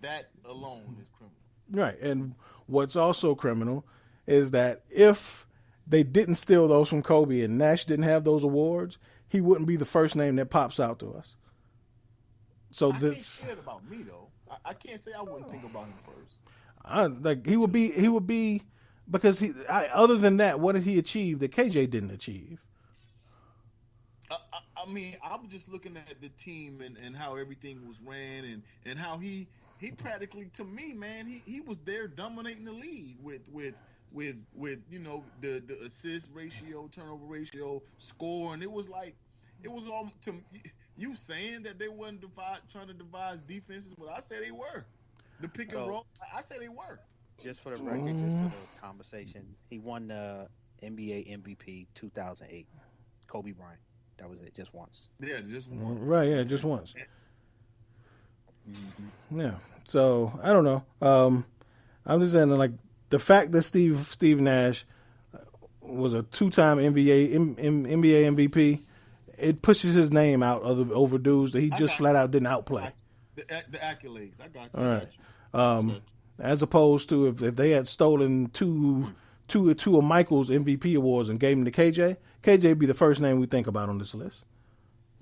that alone is criminal.
Right, and what's also criminal is that if they didn't steal those from Kobe and Nash didn't have those awards, he wouldn't be the first name that pops out to us. So
I can't say it about me though. I can't say I wouldn't think about him first.
He would be because other than that, what did he achieve that KJ didn't achieve?
I mean, I'm just looking at the team and how everything was ran and how he practically, to me, man, he was there dominating the league with the assist ratio, turnover ratio, score, and it was all to you saying that they wasn't trying to devise defenses, but I said they were. The pick and roll, I said they were.
Just for the record, just for the conversation, he won the NBA MVP 2008. Kobe Bryant. That was it, just once.
Yeah, just once.
Right, yeah, just once. Yeah. So I don't know. I'm just saying, like, the fact that Steve Nash was a 2-time NBA MVP, it pushes his name out over dudes that he just flat out didn't outplay.
The accolades, I got you.
All right. As opposed to if they had stolen two of Michael's MVP awards and gave them to KJ would be the first name we think about on this list.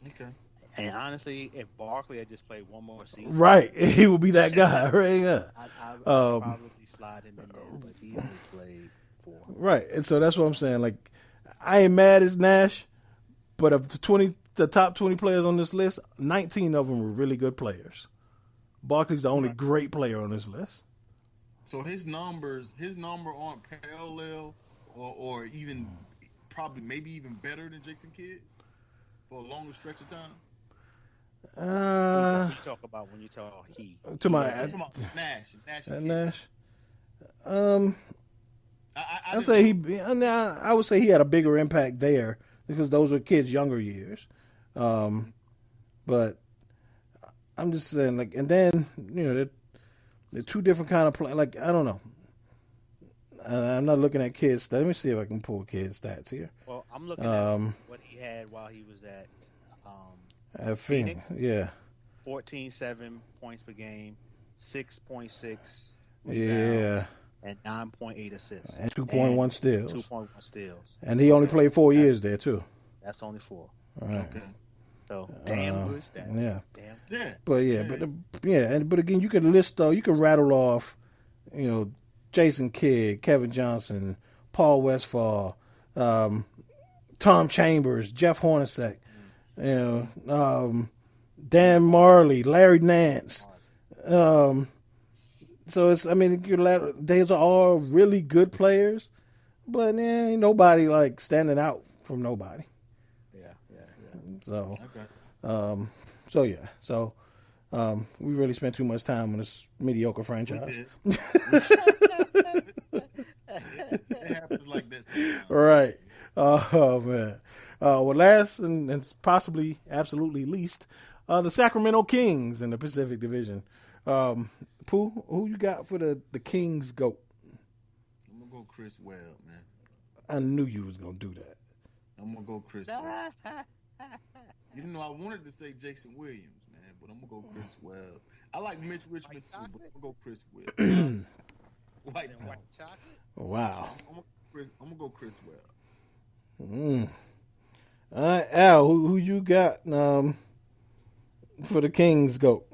Okay.
And honestly, if Barkley had just played one more season,
right, he would be that guy, right? Yeah.
I'd probably slide him in there, but he only played 4.
Right, and so that's what I'm saying. Like, I ain't mad as Nash, but of the top 20 players on this list, 19 of them were really good players. Barkley's the only great player on this list.
So his number aren't parallel or even maybe even better than Jason Kidd's? for a longer stretch of time?
What you talk about when you talk he?
To my
Come on, Nash.
Nash.
I
would say I would say he had a bigger impact there because those were kids' younger years. But I'm just saying, like, and then they're two different kind of play. Like, I don't know. I'm not looking at kids' stats. Let me see if I can pull kids' stats here.
Well, I'm looking at what he had while he was at
Phoenix. Yeah.
14.7 points per game, 6.6
Yeah.
and 9.8 assists.
And 2.1 steals.
2.1 steals.
And he only played 4 years there, too.
That's only 4.
All right.
Okay.
So, damn good stat.
Yeah.
Damn.
Yeah.
But again, you could list, you could rattle off, Jason Kidd, Kevin Johnson, Paul Westphal, Tom Chambers, Jeff Hornacek, Dan Marley, Larry Nance. So these are all really good players, but ain't nobody like standing out from nobody.
Yeah.
So,
Okay.
So we really spent too much time on this mediocre franchise.
It happens like that sometimes.
Right. Oh, man. Well, last and possibly absolutely least, the Sacramento Kings in the Pacific Division. Pooh, who you got for the Kings GOAT?
I'm going to go Chris Webb, man.
I knew you was going to do that.
I'm going to go Chris Webb. I wanted to say Jason Williams, man, but I'm going to go Chris Webb. I like Mitch Richmond too, but I'm going to go Chris Webb. White
chocolate?
Wow.
I'm going to go Chris Webb.
All right, Al, who you got for the Kings GOAT?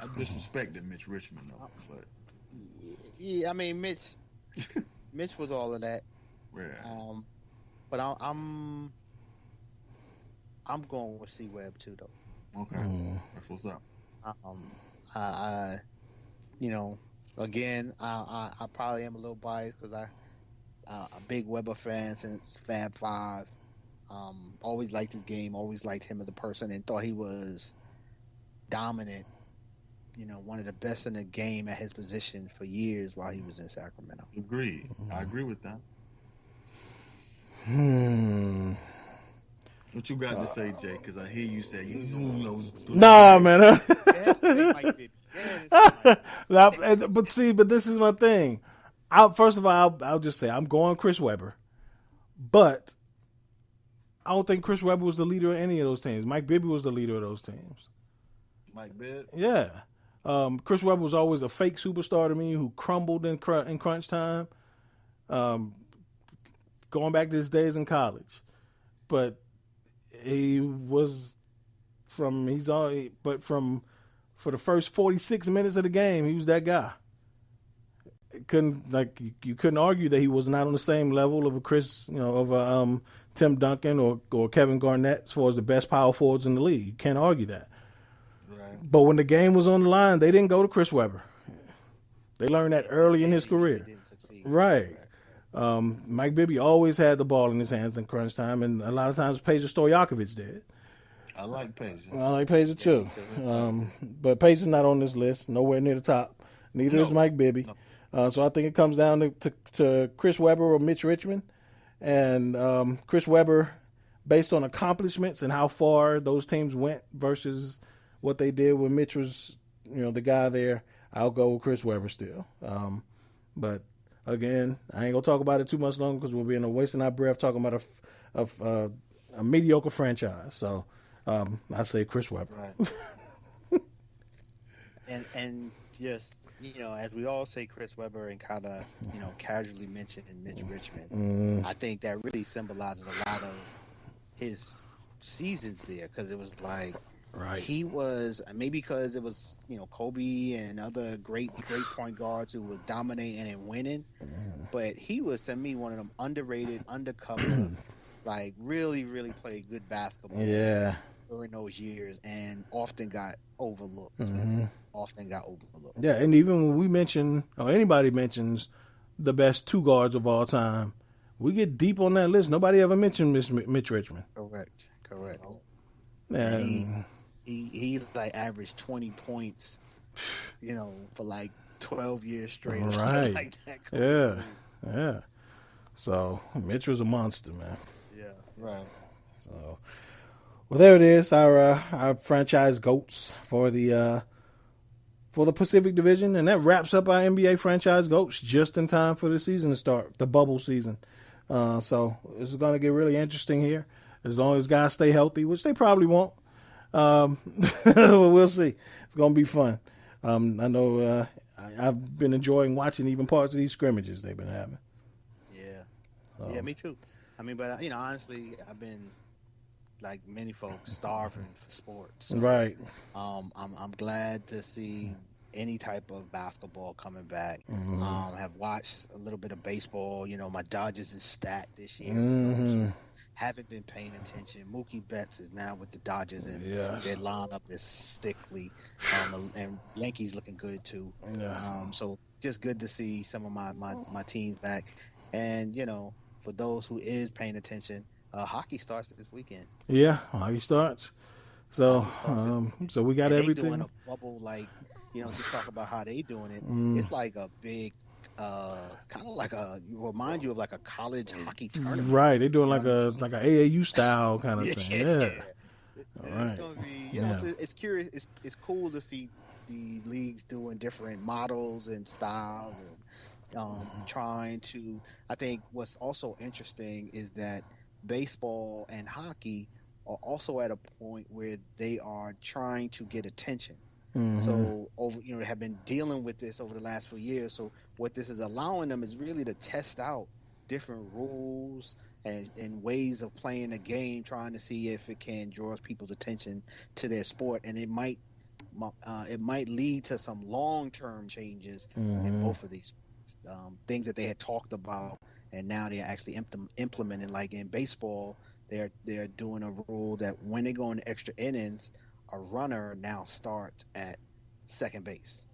I disrespected Mitch Richmond, though, but
yeah, I mean Mitch was all of that.
yeah.
But I'm going with C Webb too, though.
Okay, that's what's up.
Again, I probably am a little biased because a big Weber fan since Fab 5. Always liked his game, always liked him as a person, and thought he was dominant. One of the best in the game at his position for years while he was in Sacramento.
Agreed. I agree with that. What you got to say, Jay? Because I hear you say you know.
Nah, man.
Yes,
But this is my thing. First of all, I'll just say I'm going Chris Webber, but I don't think Chris Webber was the leader of any of those teams. Mike Bibby was the leader of those teams.
Mike Bibb?
Yeah. Chris Webber was always a fake superstar to me who crumbled in crunch time. Going back to his days in college, but for the first 46 minutes of the game, he was that guy. You couldn't argue that he was not on the same level of a Tim Duncan or Kevin Garnett as far as the best power forwards in the league. You can't argue that.
Right.
But when the game was on the line, they didn't go to Chris Webber. They learned that early in his career. Right. Mike Bibby always had the ball in his hands in crunch time, and a lot of times Peja Stojakovic did.
I like Peja.
I like Peja too. But Peja's not on this list, nowhere near the top. Neither is Mike Bibby. No. So I think it comes down to Chris Webber or Mitch Richmond. And Chris Webber, based on accomplishments and how far those teams went versus what they did when Mitch was, the guy there, I'll go with Chris Webber still. But again, I ain't gonna talk about it too much longer because we'll be wasting our breath talking about a mediocre franchise. So I say Chris Webber.
Right.
and just as we all say Chris Webber and kind of casually mention Mitch Richmond, I think that really symbolizes a lot of his seasons there because it was like.
Right.
He was maybe because it was Kobe and other great point guards who was dominating and winning, but he was to me one of them underrated, undercover, like really played good basketball.
Yeah.
During those years and often got overlooked.
Yeah, and even when we mention or anybody mentions the best two guards of all time, we get deep on that list. Nobody ever mentioned Mitch Richmond.
Correct.
And
He like averaged 20 points, for like 12 years straight. Or
right.
something like that.
Yeah. So Mitch was a monster, man.
Yeah.
Right.
So, well, there it is. Our franchise GOATs for the Pacific Division, and that wraps up our NBA franchise GOATs just in time for the season to start, the bubble season. So this is going to get really interesting here, as long as guys stay healthy, which they probably won't. We'll see. It's going to be fun. I know I've been enjoying watching even parts of these scrimmages they've been having.
Yeah.
So.
Yeah, me too. I mean, but honestly, I've been like many folks starving for sports. So,
Right.
I'm glad to see any type of basketball coming back.
Mm-hmm.
Have watched a little bit of baseball. My Dodgers is stacked this year.
Mm-hmm.
Haven't been paying attention. Mookie Betts is now with the Dodgers, and
Yes.
their lineup is sickly. And Yankees looking good too.
Yeah.
So just good to see some of my teams back. And for those who is paying attention, hockey starts this weekend.
Yeah, hockey starts. So, so we got
and they
everything.
doing a bubble, like just talk about how they doing it. It's like a big, kind of like remind you of like a college hockey tournament.
Right, they're doing like a AAU style kind of thing. Yeah. All right.
It's gonna be, it's curious. It's cool to see the leagues doing different models and styles and trying to. I think what's also interesting is that baseball and hockey are also at a point where they are trying to get attention.
Mm-hmm.
So they have been dealing with this over the last few years. So what this is allowing them is really to test out different rules and ways of playing the game, trying to see if it can draw people's attention to their sport, and it might lead to some long-term changes in both of these things that they had talked about, and now they're actually implementing. Like in baseball, they're doing a rule that when they go into extra innings, a runner now starts at second base.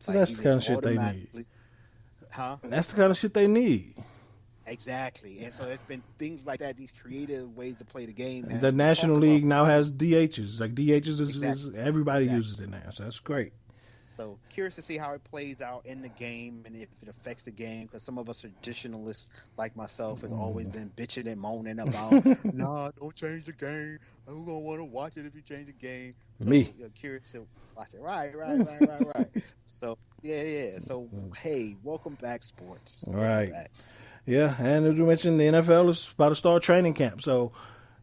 So that's the kind of shit they need.
Huh?
That's the kind of shit they need.
Exactly. And so it's been things like that, these creative ways to play the game.
The National League now has DHs. Like DHs is
Exactly.
everybody uses it now. So that's great.
So curious to see how it plays out in the game and if it affects the game, because some of us traditionalists like myself has always been bitching and moaning about, nah, don't change the game. I'm going to want to watch it if you change the game. So,
Me.
Curious to watch it. Right. So, yeah. So, hey, welcome back, sports.
All right.
Back.
Yeah, and as we mentioned, the NFL is about to start training camp. So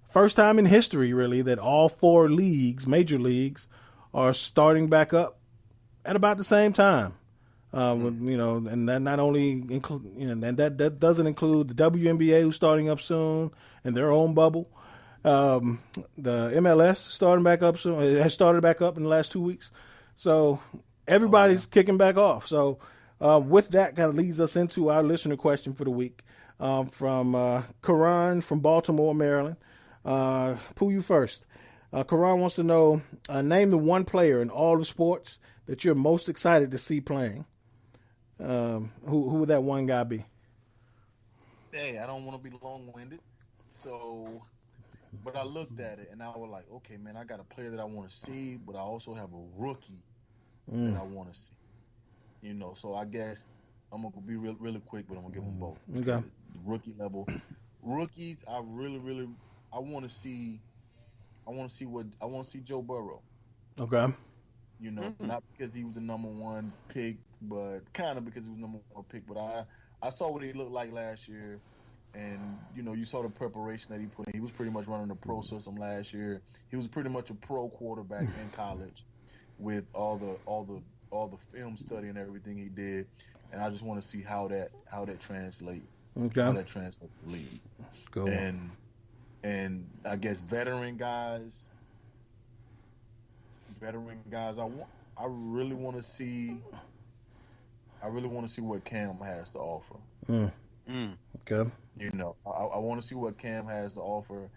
first time in history, really, that all four leagues, major leagues, are starting back up at about the same time. And that not only include, and that doesn't include the WNBA, who's starting up soon in their own bubble. The MLS starting back up soon. It has started back up in the last 2 weeks. So everybody's kicking back off. So with that, kind of leads us into our listener question for the week from Karan from Baltimore, Maryland. Pooh, you first. Karan wants to know, name the one player in all the sports that you're most excited to see playing. Who would that one guy be?
Hey, I don't want to be long-winded, but I looked at it and I was like, okay, man, I got a player that I want to see, but I also have a rookie that I want to see. So I guess I'm gonna be really quick, but I'm gonna give them both.
Okay.
Rookie level, rookies. I want to see. I want to see Joe Burrow.
Okay.
Not because he was the number one pick, but kind of because he was the number one pick. But I saw what he looked like last year, and you saw the preparation that he put in. He was pretty much running the pro system last year. He was pretty much a pro quarterback in college, with all the film study and everything he did. And I just want to see how that translates.
Okay.
How that translates to the league.
Cool.
And I guess veteran guys. I really want to see what Cam has to offer.
Okay.
I want to see what Cam has to offer,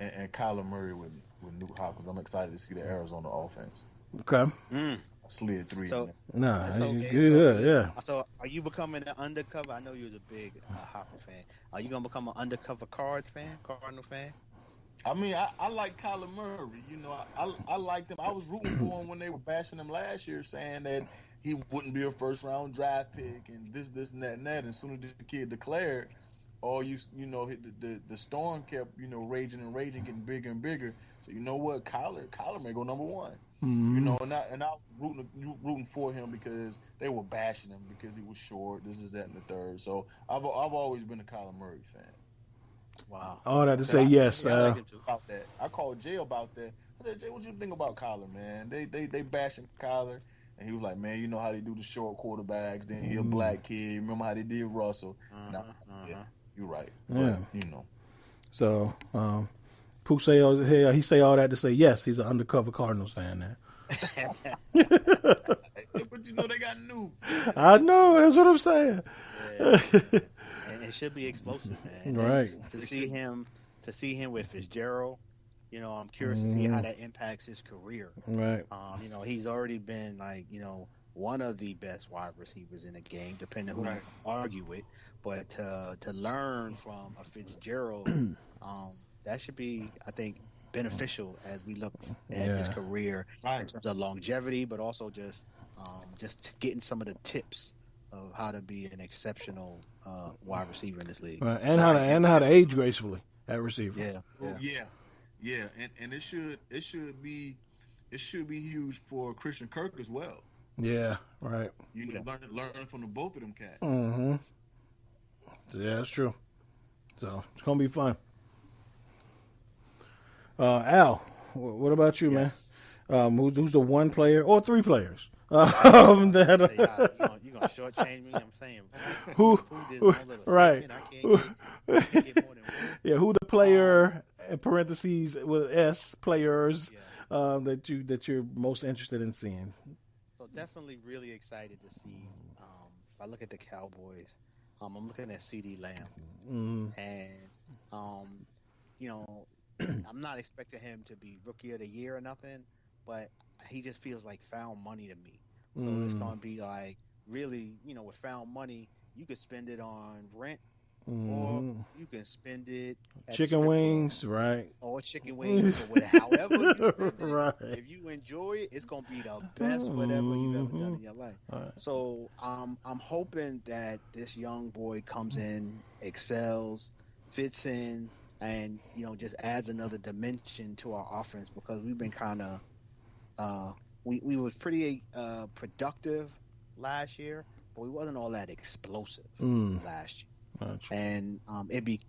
and Kyler Murray with Newt Hopkins. I'm excited to see the Arizona offense.
Okay.
slid 3 in
So
there.
Nah,
That's okay.
good, yeah.
So, are you becoming an undercover? I know you was a big Hopper fan. Are you gonna become an undercover Cardinal fan?
I mean, I like Kyler Murray. You know, I liked him. I was rooting for him when they were bashing him last year, saying that he wouldn't be a first round draft pick and this, and that, and that. And as soon as the kid declared, you know, the storm kept, you know, raging and raging, getting bigger and bigger. So you know what, Kyler may go number 1.
Mm-hmm.
You know, and I was rooting for him because they were bashing him because he was short. This is that and the third. So I've always been a Kyler Murray fan.
Wow.
All that to say yes.
I like him too.
About that, I called Jay about that. I said, Jay, what you think about Kyler, man? They bashing Kyler, and he was like, man, you know how they do the short quarterbacks. Then he a black kid. Remember how they did Russell? Yeah, you're right.
Yeah.
But, you know.
So, Pooh he say all that to say yes, he's an undercover Cardinals fan now.
But you know they got new.
I know, that's what I'm saying.
Yeah. And it should be explosive, man.
Right.
And to see him with Fitzgerald, you know, I'm curious to see how that impacts his career.
Right.
You know, he's already been like, you know, one of the best wide receivers in the game, depending on who you argue with. But to learn from a Fitzgerald, that should be, I think, beneficial as we look at his career in terms of longevity, but also just getting some of the tips of how to be an exceptional wide receiver in this league.
Right. And how to age gracefully at receiver.
Yeah, and it should be huge for Christian Kirk as well.
Yeah, right.
You know, learn from the both of them cats.
Mm-hmm. Yeah, that's true. So it's gonna be fun. Al, what about you, man? Who's the one player or 3 players that
You're gonna shortchange me. I'm saying
who
did one little
right?
segment? I can't get more than one.
Yeah, who the player in parentheses with S players that you're most interested in seeing?
So definitely really excited to see. If I look at the Cowboys, I'm looking at CeeDee Lamb, and you know, I'm not expecting him to be Rookie of the Year or nothing, but he just feels like found money to me. So it's gonna be like really, you know, with found money, you could spend it on rent, or you can spend it at
chicken wings, right?
Or chicken wings, or however you spend it.
Right.
If you enjoy it, it's gonna be the best whatever you've ever done in your life.
Right.
So I'm hoping that this young boy comes in, excels, fits in, and you know just adds another dimension to our offense, because we've been kind of we was pretty productive last year, but we wasn't all that explosive last year.
Gotcha.
And it'd be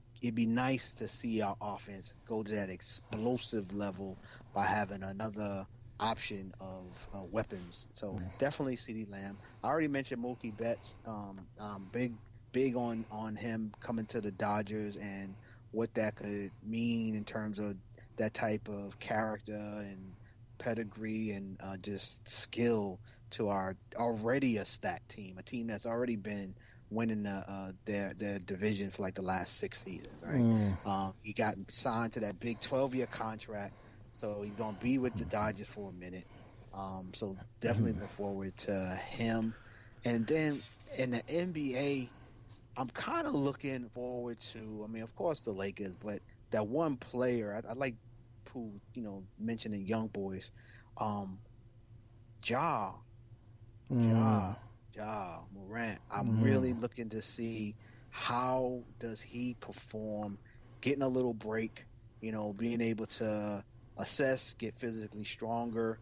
nice to see our offense go to that explosive level by having another option of weapons. So definitely CeeDee Lamb. I already mentioned Mookie Betts. Big on him coming to the Dodgers and what that could mean in terms of that type of character and pedigree and just skill to our already a stacked team, a team that's already been winning their division for like the last 6 seasons, right? He got signed to that big 12-year contract, so he's going to be with the Dodgers for a minute. So definitely look forward to him. And then in the NBA, I'm kind of looking forward to, I mean, of course the Lakers, but that one player, I like who, you know, mentioning young boys, Ja Morant. I'm really looking to see how does he perform, getting a little break, you know, being able to assess, get physically stronger,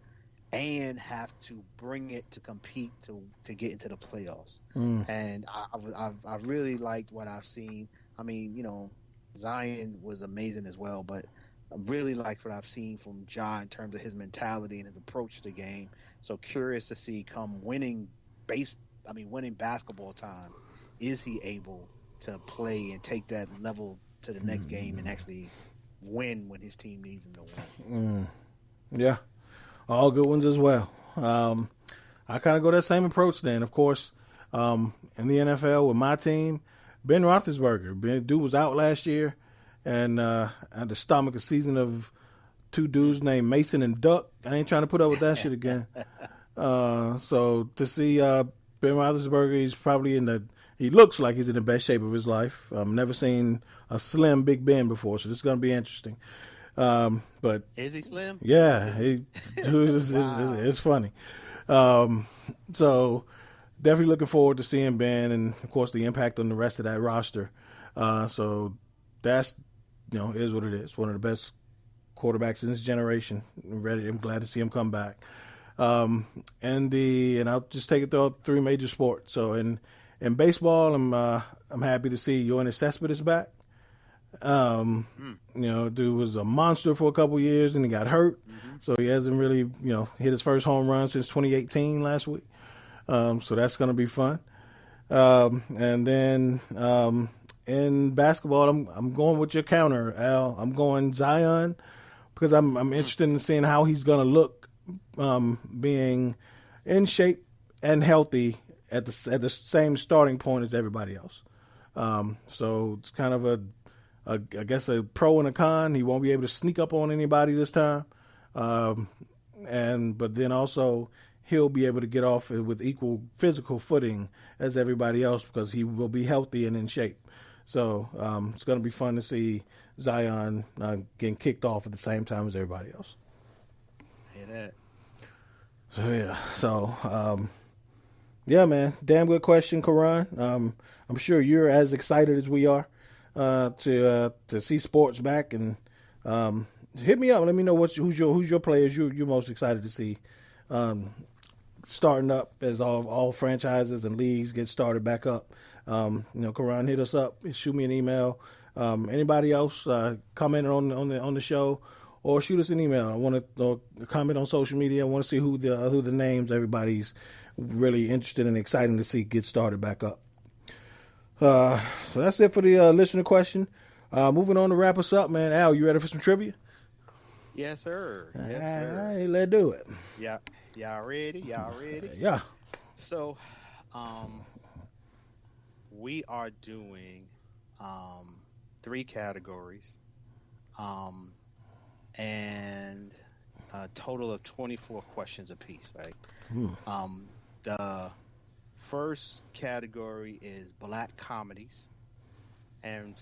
and have to bring it to compete to get into the playoffs. And I really liked what I've seen. I mean, you know, Zion was amazing as well, but I really liked what I've seen from Ja in terms of his mentality and his approach to the game. So curious to see come winning basketball time, is he able to play and take that level to the next game and actually win when his team needs him to win?
Yeah, all good ones as well. I kind of go that same approach then. Of course, in the NFL with my team, Ben Roethlisberger. Dude was out last year and had the stomach a season of 2 dudes named Mason and Duck. I ain't trying to put up with that shit again. So to see Ben Roethlisberger, he's probably he looks like he's in the best shape of his life. Never seen a slim Big Ben before, so this is going to be interesting. But
Is he slim?
yeah, it's funny. So definitely looking forward to seeing Ben and, of course, the impact on the rest of that roster. So that's, is what it is. One of the best quarterbacks in this generation. I'm glad to see him come back. And I'll just take it through three major sports. So in baseball, I'm happy to see Yoenis Cespedes back. Dude was a monster for a couple years and he got hurt. So he hasn't really, hit his first home run since 2018 last week. So that's going to be fun. And then in basketball, I'm going with your counter, Al. I'm going Zion because I'm interested in seeing how he's going to look, being in shape and healthy at the same starting point as everybody else. So it's kind of I guess a pro and a con. He won't be able to sneak up on anybody this time. But then also he'll be able to get off with equal physical footing as everybody else because he will be healthy and in shape. So it's going to be fun to see Zion getting kicked off at the same time as everybody else.
Hear that?
So yeah. So yeah, man. Damn good question, Karan. I'm sure you're as excited as we are to see sports back, and hit me up. Let me know who's your players you're most excited to see starting up as all franchises and leagues get started back up. Karan, hit us up. Shoot me an email. Anybody else comment on the show, or shoot us an email. I want to comment on social media. I want to see who the names everybody's really interested and exciting to see get started back up. So that's it for the listener question. Moving on to wrap us up, man. Al, you ready for some trivia?
Yes, sir.
Hey, let's do it.
Yeah. Y'all ready?
Yeah.
So, we are doing 3 categories, and a total of 24 questions apiece, right? The first category is black comedies, and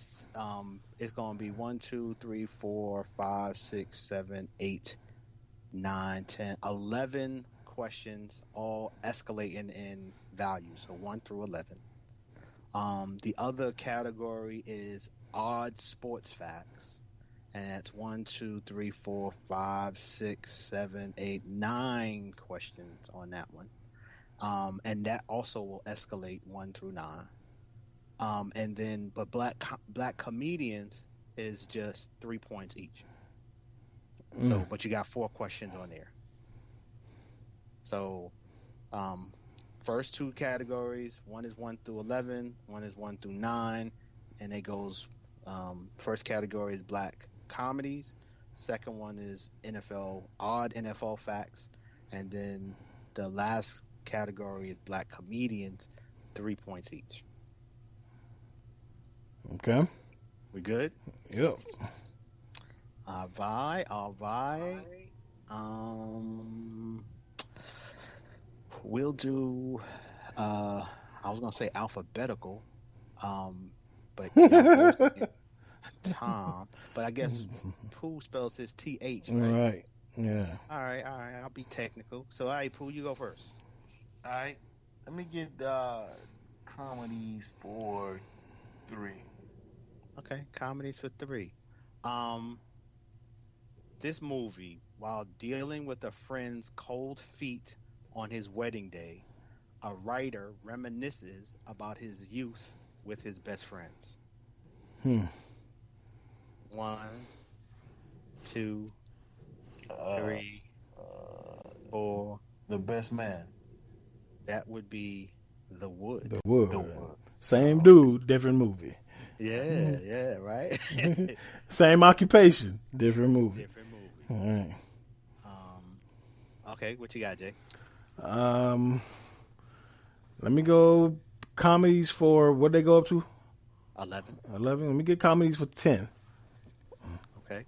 it's going to be 1, 2, 3, 4, 5, 6, 7, 8, 9, 10, 11 questions, all escalating in value, so 1 through 11. The other category is odd sports facts, and that's 1, 2, 3, 4, 5, 6, 7, 8, 9 questions on that one. And that also will escalate 1 through 9. And then, but black comedians is just 3 points each. So, but you got 4 questions on there. So, first 2 categories, one is 1 through 11, one is 1 through 9, and it goes, first category is black comedies, second one is odd NFL facts, and then the last category is black comedians, 3 points each.
Okay.
We good?
Yep.
All right. We'll do, I was going to say alphabetical, but Tom, but I guess Pooh spells his TH, right?
Right. Yeah.
All right. I'll be technical. So, all right, Pooh, you go first.
All right, let me get comedies for 3.
Okay, comedies for 3. This movie, while dealing with a friend's cold feet on his wedding day, a writer reminisces about his youth with his best friends. 1, 2, 3, 4.
The Best Man.
That would be The Wood.
The Wood. Same dude, different movie.
Yeah, right.
Same occupation, different movie. All right.
Okay, what you got, Jay?
Let me go comedies for what they go up to?
11.
11. Let me get comedies for 10.
Okay.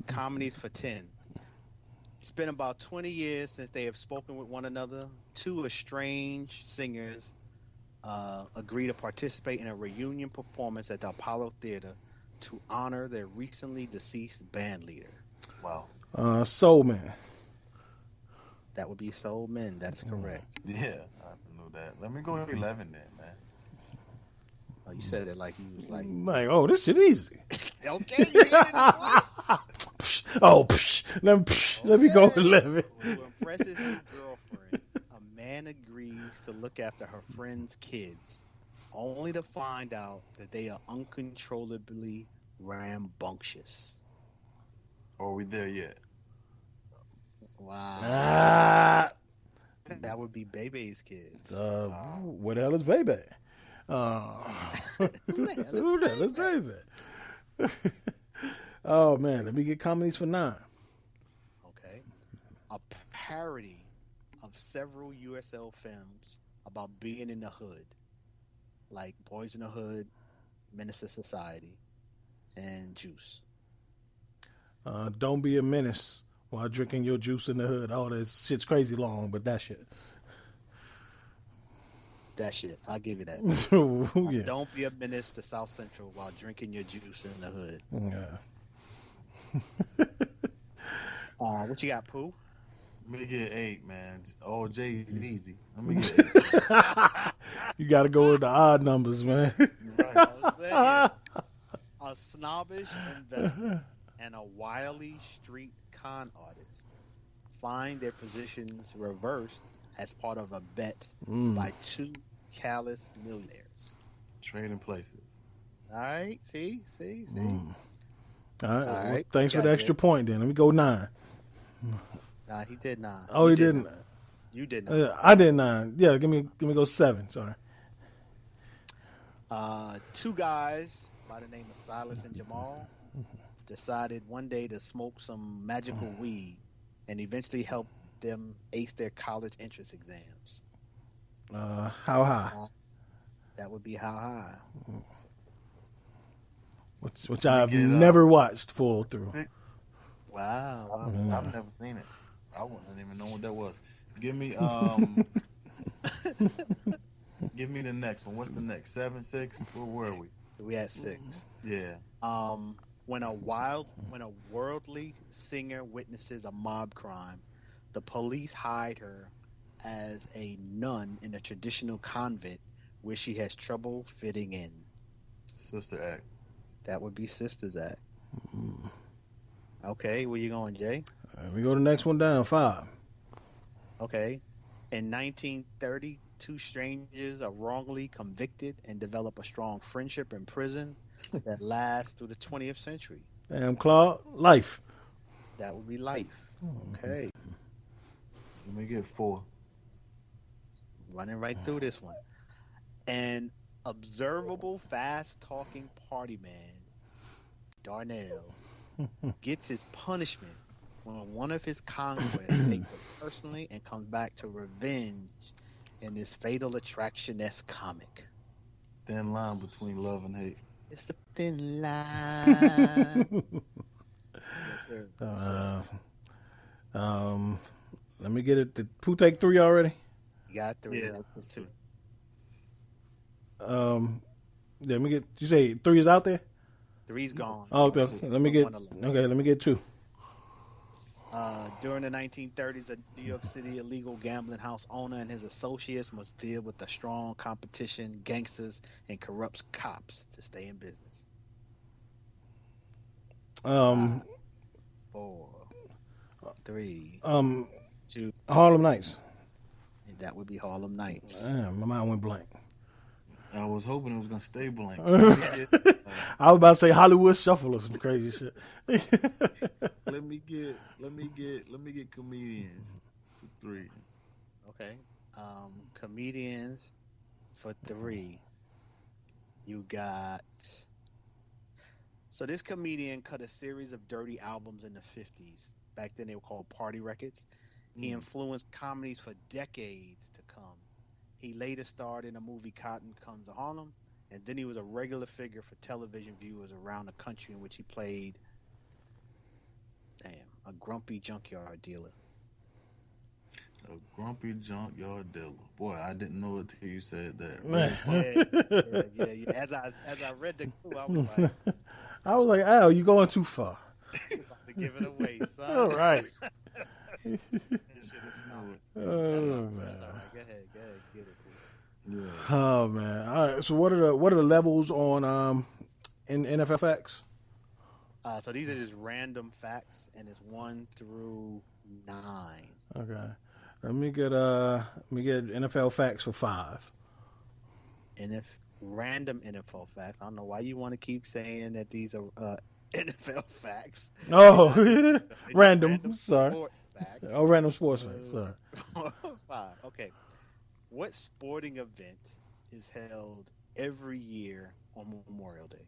Comedies for 10. been about 20 years since they have spoken with one another. Two estranged singers agree to participate in a reunion performance at the Apollo Theater to honor their recently deceased band leader.
Wow.
Soul Man.
That would be Soul Men. That's correct.
Yeah, I knew that. Let me go with 11 then, man.
Oh, you said it like you was like,
Like, oh, this shit easy.
okay, you get it twice.
Let me go with 11.
To impress his new girlfriend, a man agrees to look after her friend's kids, only to find out that they are uncontrollably rambunctious.
Are we there yet?
Wow.
Ah,
That would be Bebe's kids.
what the hell is Baby? Who the hell is Baby? Oh man, let me get comedies for 9.
Okay. A parody of several USL films about being in the hood, like Boys in the Hood, Menace to Society, and Juice.
Don't be a menace while drinking your juice in the hood. Oh, that shit's crazy long, but that shit.
That shit. I'll give you that.
Yeah.
Don't be a menace to South Central while drinking your juice in the hood.
Yeah.
What you got, Pooh?
Let me get 8, man. Oh, Jay is easy. Let me get 8.
You got to go with the odd numbers, man.
A snobbish investor and a wily street con artist find their positions reversed as part of a bet by two callous millionaires.
Trading places.
All right, see.
All right.
All
Well,
right.
thanks for
Got
the
it.
extra point, then. Let me go 9.
Nah, he did not.
Oh, he didn't.
You did not.
I did 9. Yeah, give me go 7. Sorry.
Two guys by the name of Silas and Jamal decided one day to smoke some magical weed and eventually help them ace their college entrance exams.
How high?
That would be how high.
Which I've
get,
never watched full through.
Wow.
I've never seen it. I wouldn't even know what that was. Give me give me the next one. What's the next? 7, 6? Where were we?
We had 6.
Yeah.
When a worldly singer witnesses a mob crime, the police hide her as a nun in a traditional convent where she has trouble fitting in.
Sister Act.
That would be Sisters Act. Okay, where you going, Jay?
We go to the next one down, 5.
Okay. In 1930, two strangers are wrongly convicted and develop a strong friendship in prison that lasts through the 20th century.
Damn, Claude, Life.
That would be Life. Okay.
Let me get 4.
Running right through this one. An observable, fast-talking party man, Darnell, gets his punishment when one of his conquests takes it personally and comes back to revenge in this Fatal Attraction-esque comic.
Thin line between love and hate.
It's the thin line. Yes, sir.
Let me get it. Did Pooh take 3 already?
You got 3.
Yeah.
That was 2.
Let me get. You say 3 is out there?
3's gone.
Oh, okay. Let me get.
One alone.
Okay, let me get 2.
During the 1930s, a New York City illegal gambling house owner and his associates must deal with the strong competition, gangsters, and corrupt cops to stay in business. 4, 3, 2.
Harlem Nights.
And that would be Harlem Nights.
Damn, my mind went blank.
I was hoping it was gonna stay blank.
I was about to say Hollywood Shuffle or some crazy shit.
let me get comedians for 3.
Okay. Comedians for 3. You got. So this comedian cut a series of dirty albums in the 50s. Back then they were called party records. He influenced comedies for decades to come. He later starred in a movie Cotton Comes to Harlem, and then he was a regular figure for television viewers around the country in which he played a grumpy junkyard dealer.
A grumpy junkyard dealer. Boy, I didn't know it till you said that.
Man.
Yeah. As I read the clue, I was like,
I was like, Al, you going too far.
"You about to give it away, son."
All right.
This shit is not-
Oh man.
Go ahead, get it.
Yeah.
Oh man. All right. So what are the levels on in NFFX?
So these are just random facts, and it's 1 through 9.
Okay. Let me get NFL facts for 5.
And if random NFL facts, I don't know why you want to keep saying that these are NFL facts.
Oh,
It's
random. Sorry.
sport facts.
Oh, random sports facts. Sorry.
5. Okay. What sporting event is held every year on Memorial Day?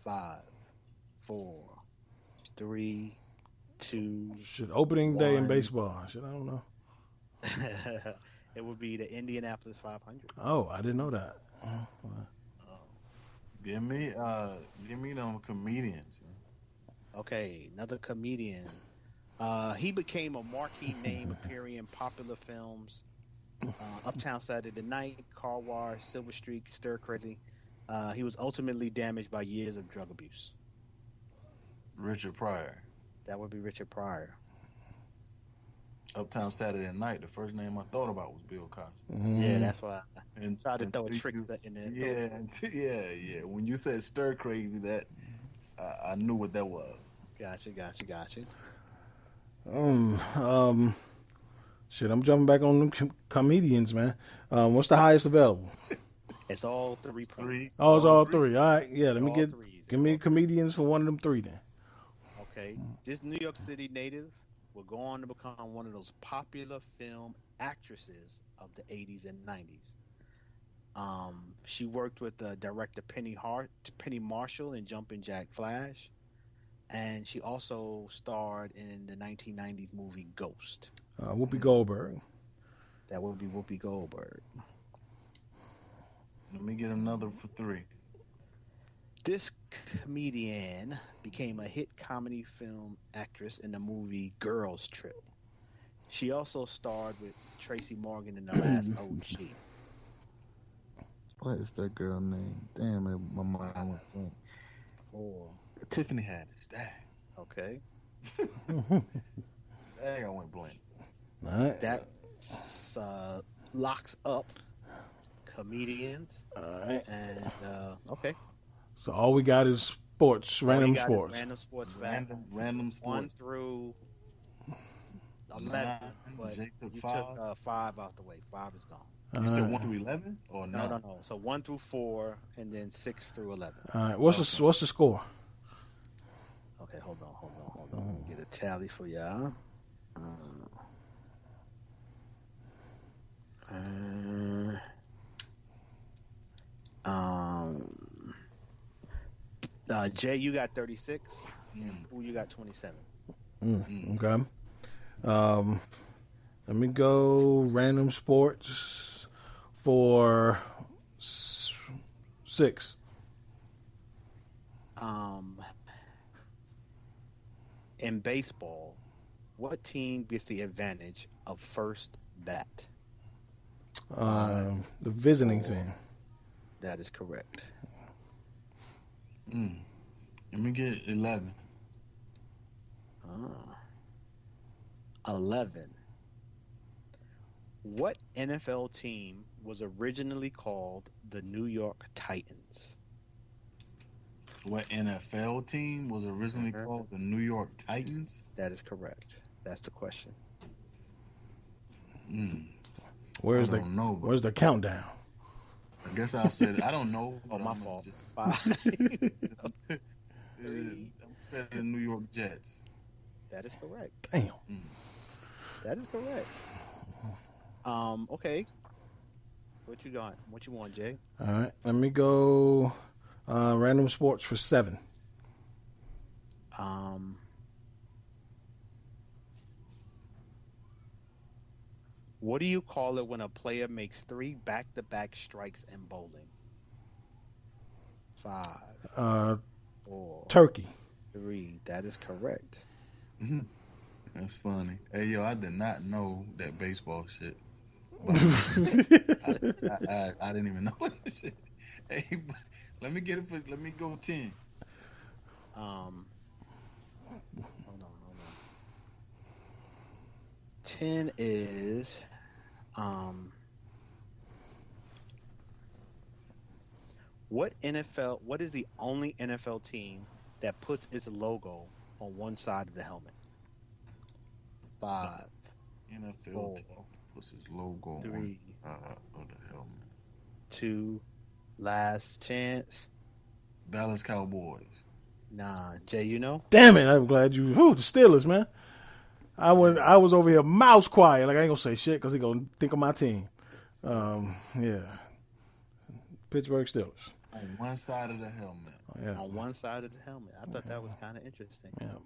5, 4, 3, 2.
Shit, opening day in
1.
baseball. Shit, I don't know.
It would be the Indianapolis 500.
Oh, I didn't know that.
Give me them comedians.
Okay, another comedian. He became a marquee name appearing in popular films Uptown Saturday Night, Car Wash, Silver Streak, Stir Crazy. He was ultimately damaged by years of drug abuse.
Richard Pryor.
That would be Richard Pryor.
Uptown Saturday Night. The first name I thought about was Bill Cosby.
Yeah, that's why
And
I tried to
and
throw a
three,
trickster in there.
yeah. When you said stir crazy, that I knew what that was.
Gotcha.
Shit, I'm jumping back on them comedians, man. What's the highest available?
It's all 3 points.
Oh, it's all 3. All right, yeah. Let me
All
get
threes.
give me comedians for one of them 3 then.
Okay, this New York City native will go on to become one of those popular film actresses of the 80s and 90s. She worked with director Penny Marshall in Jumpin' Jack Flash, and she also starred in the 1990s movie Ghost.
Whoopi Goldberg.
That would be Whoopi Goldberg.
Let me get another for 3.
This comedian became a hit comedy film actress in the movie Girls Trip. She also starred with Tracy Morgan in The Last OG.
What is that girl name? Damn, my mind went blank.
4.
Tiffany Haddish. Dang.
Okay.
Dang, I went blank.
All right.
That locks up comedians.
All right.
And, okay.
So all we got is sports, random
All you got is
sports.
Random sports facts.
Random
1
sports.
through 11. But
Jake took
you
5.
took 5 out the way. 5 is gone.
You said 1 through 11 or
No. So 1 through 4, and then 6 through 11.
All right. What's the score?
Okay, hold on. Let me get a tally for y'all. Jay, you got 36, and Pooh, you got 27.
Okay. Let me go random sports for 6.
In baseball, what team gets the advantage of first bat?
The visiting team.
That is correct.
Let me get 11.
11. What NFL team was originally called the New York Titans?
What NFL team was originally called the New York Titans?
That is correct. That's the question.
Where's
I don't know, but
Where's the countdown?
I guess I said I don't know.
Oh,
But
my
I'm gonna
fault.
just-
5.
I'm saying the New York Jets.
That is correct.
Damn.
That is correct. Okay. What you got? What you want, Jay?
All right. Let me go random sports for 7.
What do you call it when a player makes 3 back-to-back strikes in bowling? 5, 4,
Turkey.
3. That is correct.
That's funny. Hey, yo, I did not know that baseball shit. I didn't even know that shit. Hey, let me get it. Let me go 10.
Hold on. 10 is what is the only NFL team that puts its logo on one side of the helmet? 5,
NFL
4,
what's his logo
3,
on the helmet?
2, last chance.
Dallas Cowboys.
Nah, Jay, you know?
Damn it! I'm glad you. The Steelers, man. I was over here mouse quiet. Like I ain't gonna say shit because he gonna think of my team. Yeah. Pittsburgh Steelers.
On one side of the helmet.
Yeah.
On one side of the helmet. I thought that was kind of interesting.
Yeah.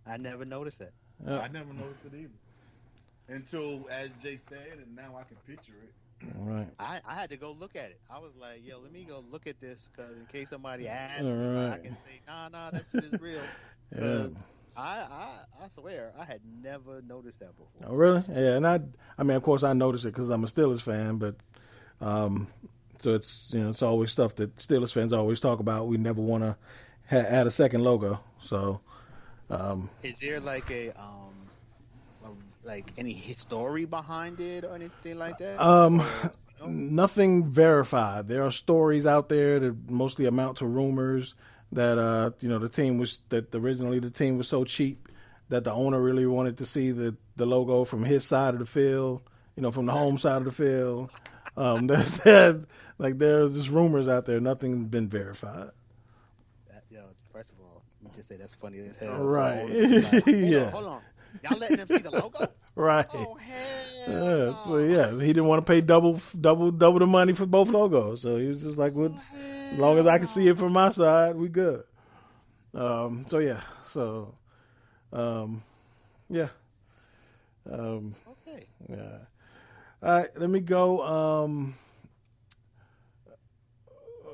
I never noticed that.
Yeah.
I never noticed it either. Until, as Jay said, and now I can picture it.
All right.
I had to go look at it. I was like, yo, let me go look at this because in case somebody asks,
All right.
I can say, nah, that shit is real.
Yeah.
'Cause I swear, I had never noticed that before.
Oh, really? Yeah. And I mean, of course, I noticed it because I'm a Steelers fan, but so it's it's always stuff that Steelers fans always talk about. We never want to add a second logo. So,
Is there like like any story behind it or anything like that?
nothing verified. There are stories out there that mostly amount to rumors that the team was originally the team was so cheap that the owner really wanted to see the logo from his side of the field, from the home side of the field. There's just rumors out there. Nothing's been verified.
First of all, let me just say that's funny as hell.
Right.
Like,
Yeah.
Hold on. Y'all letting them see the logo?
Right.
Oh hell!
Yeah, so he didn't want to pay double the money for both logos. So he was just like, "Well, as long as I can see it from my side, we good." Yeah.
Okay.
Yeah. All right, let me go.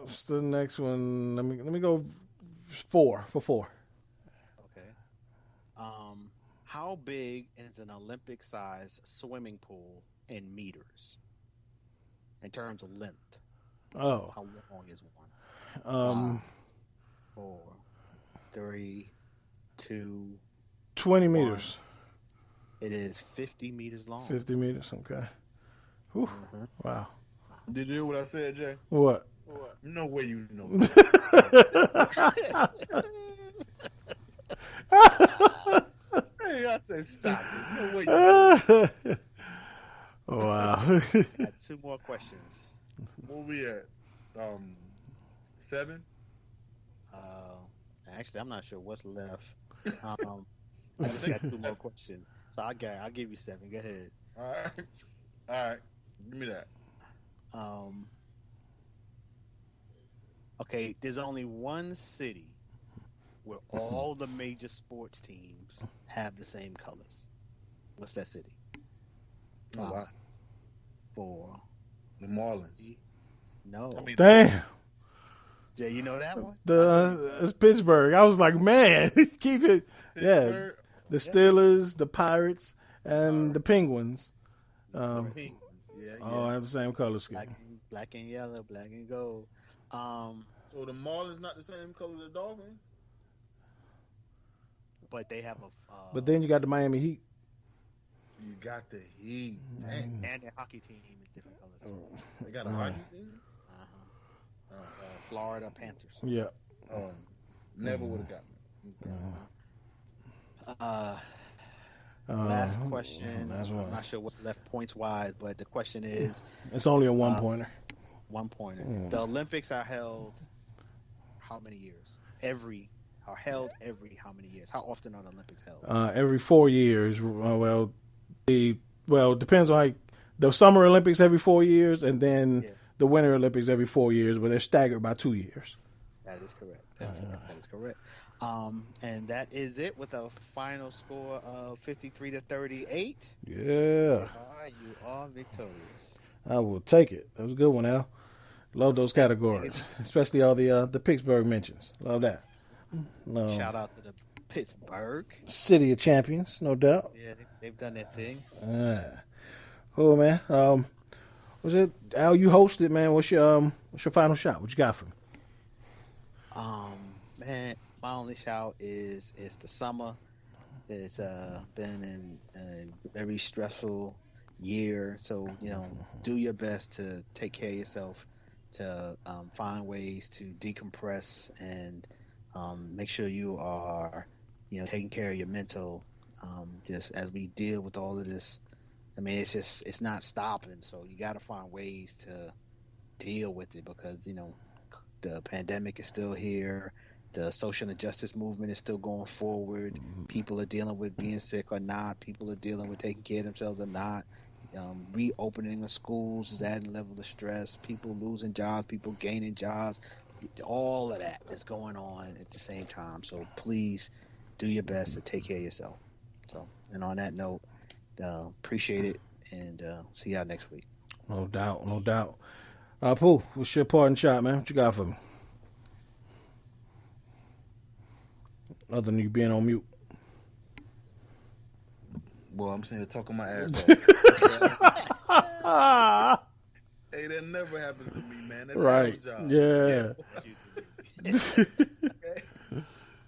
What's the next one? Let me go 4 for 4.
Okay. How big is an Olympic-sized swimming pool in meters? In terms of length,
Oh,
how long is one? 5, 4, 3, 2.
20 meters.
It is 50 meters long.
50 meters. Okay. Whew. Wow.
Did you hear what I said, Jay?
What?
No way you know. Hey, I said stop it. No way you know.
Wow.
Got 2 more questions.
Where we at? 7?
Actually, I'm not sure what's left. I just got 2 more questions, so I'll give you 7. Go ahead.
All right. Give me that.
Okay, there's only one city where all the major sports teams have the same colors. What's that city?
Oh, wow.
5, 4.
The Marlins.
3. No.
Damn.
Jay, you know that one?
It's Pittsburgh. I was like, man, keep it. Yeah.
Pittsburgh.
The Steelers, the Pirates, and the Penguins.
Yeah.
All have the same color scheme.
Black and yellow, black and gold.
So the Marlins not the same color as the Dolphins?
But they have
But then you got the Miami Heat.
You got the Heat. Dang.
and their hockey team is different colors. Too.
They got a hockey team?
Florida Panthers.
Yeah.
Never would have got me.
Last question.
Last
I'm
one.
not sure what's left points wise, but the question is
It's only a 1-pointer.
1 pointer. The Olympics are held how many years? How many years? How often are the Olympics held?
Every 4 years. It depends on the Summer Olympics every 4 years, and then the Winter Olympics every 4 years, but they're staggered by 2 years.
That is correct. That is correct. And that is it with a final score of 53-38.
Yeah.
You are victorious.
I will take it. That was a good one, Al. Love those categories, especially all the Pittsburgh mentions. Love that. No.
Shout out to the Pittsburgh.
City of Champions, no doubt.
Yeah, they've done their thing.
Cool, man. Was it Al? You hosted, man. What's your final shot? What you got for me?
Man, my only shout is the summer. It's been a very stressful year, so do your best to take care of yourself, to find ways to decompress and make sure you are taking care of your mental, just as we deal with all of this. I mean, it's not stopping, so you got to find ways to deal with it, because the pandemic is still here. The social injustice movement is still going forward. People are dealing with being sick or not. People are dealing with taking care of themselves or not. Reopening of schools is adding a level of stress. People losing jobs, people gaining jobs. All of that is going on at the same time. So please do your best to take care of yourself. So, and on that note, appreciate it, and see y'all next week.
No doubt, no doubt. Pooh, what's your parting shot, man? What you got for me? Other than you being on mute.
Well, I'm sitting here talking my ass off. Hey, that never happens to me, man. That's
right.
job.
Yeah.
Okay.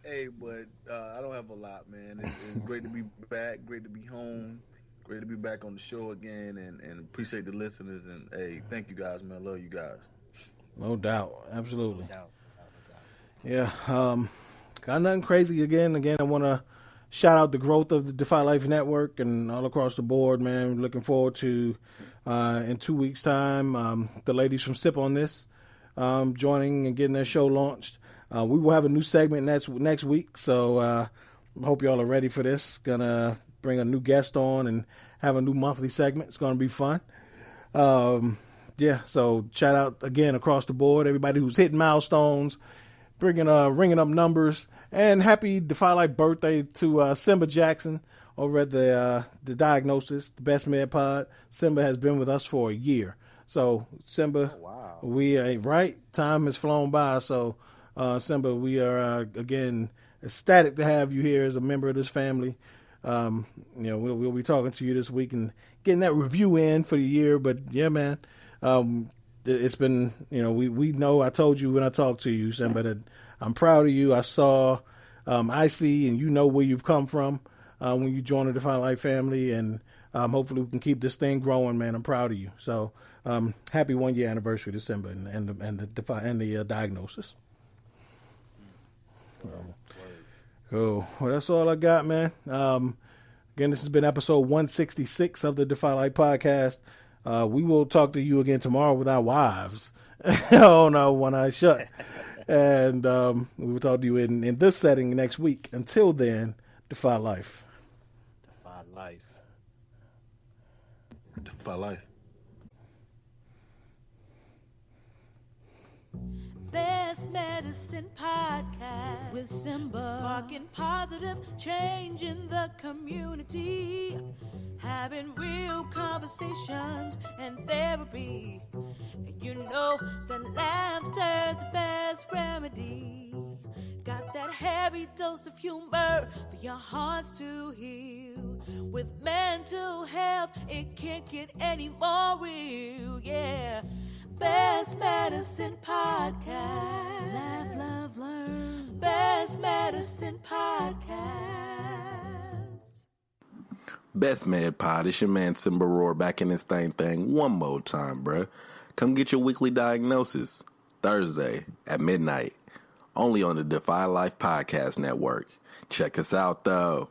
Hey, but I don't have a lot, man. It's great to be back. Great to be home. Great to be back on the show again, and appreciate the listeners. And hey, thank you guys, man. Love you guys.
No doubt. Absolutely.
No doubt.
Yeah. Got nothing crazy again. I want to shout out the growth of the Defy Life Network and all across the board, man. Looking forward to, in 2 weeks' time, the ladies from Sip on This joining and getting their show launched. We will have a new segment next week, so I hope y'all are ready for this. Gonna bring a new guest on and have a new monthly segment. It's gonna be fun. So shout out again across the board, everybody who's hitting milestones, ringing up numbers, and happy Defy Life birthday to Simba Jackson over at the Diagnosis, the Best Med Pod. Simba has been with us for a year. So Simba,
wow.
We ain't right. Time has flown by. So Simba, we are again ecstatic to have you here as a member of this family. We'll be talking to you this week and getting that review in for the year. But yeah, man, it's been, we know, I told you when I talked to you, Simba, that I'm proud of you. I saw, I see, and you know where you've come from when you joined the Defy Life family, and hopefully we can keep this thing growing, man. I'm proud of you. So happy 1 year anniversary to Simba and the Diagnosis. Cool. Well, that's all I got, man. Again, this has been episode 166 of the Defy Life podcast. We will talk to you again tomorrow with our wives. Oh no, one eye shut. And we will talk to you in this setting next week. Until then, Defy Life.
Defy Life.
Defy Life.
Best Medicine Podcast with Simba, sparking positive change in the community, having real conversations and therapy. And you know that laughter's the best remedy. Got that heavy dose of humor for your hearts to heal. With mental health, it can't get any more real, yeah. Best Medicine Podcast. Laugh, love, learn. Best Medicine Podcast.
Best Med Pod, it's your man Simba Roar back in this thing one more time, bruh. Come get your weekly diagnosis Thursday at midnight, only on the Defy Life Podcast Network. Check us out, though.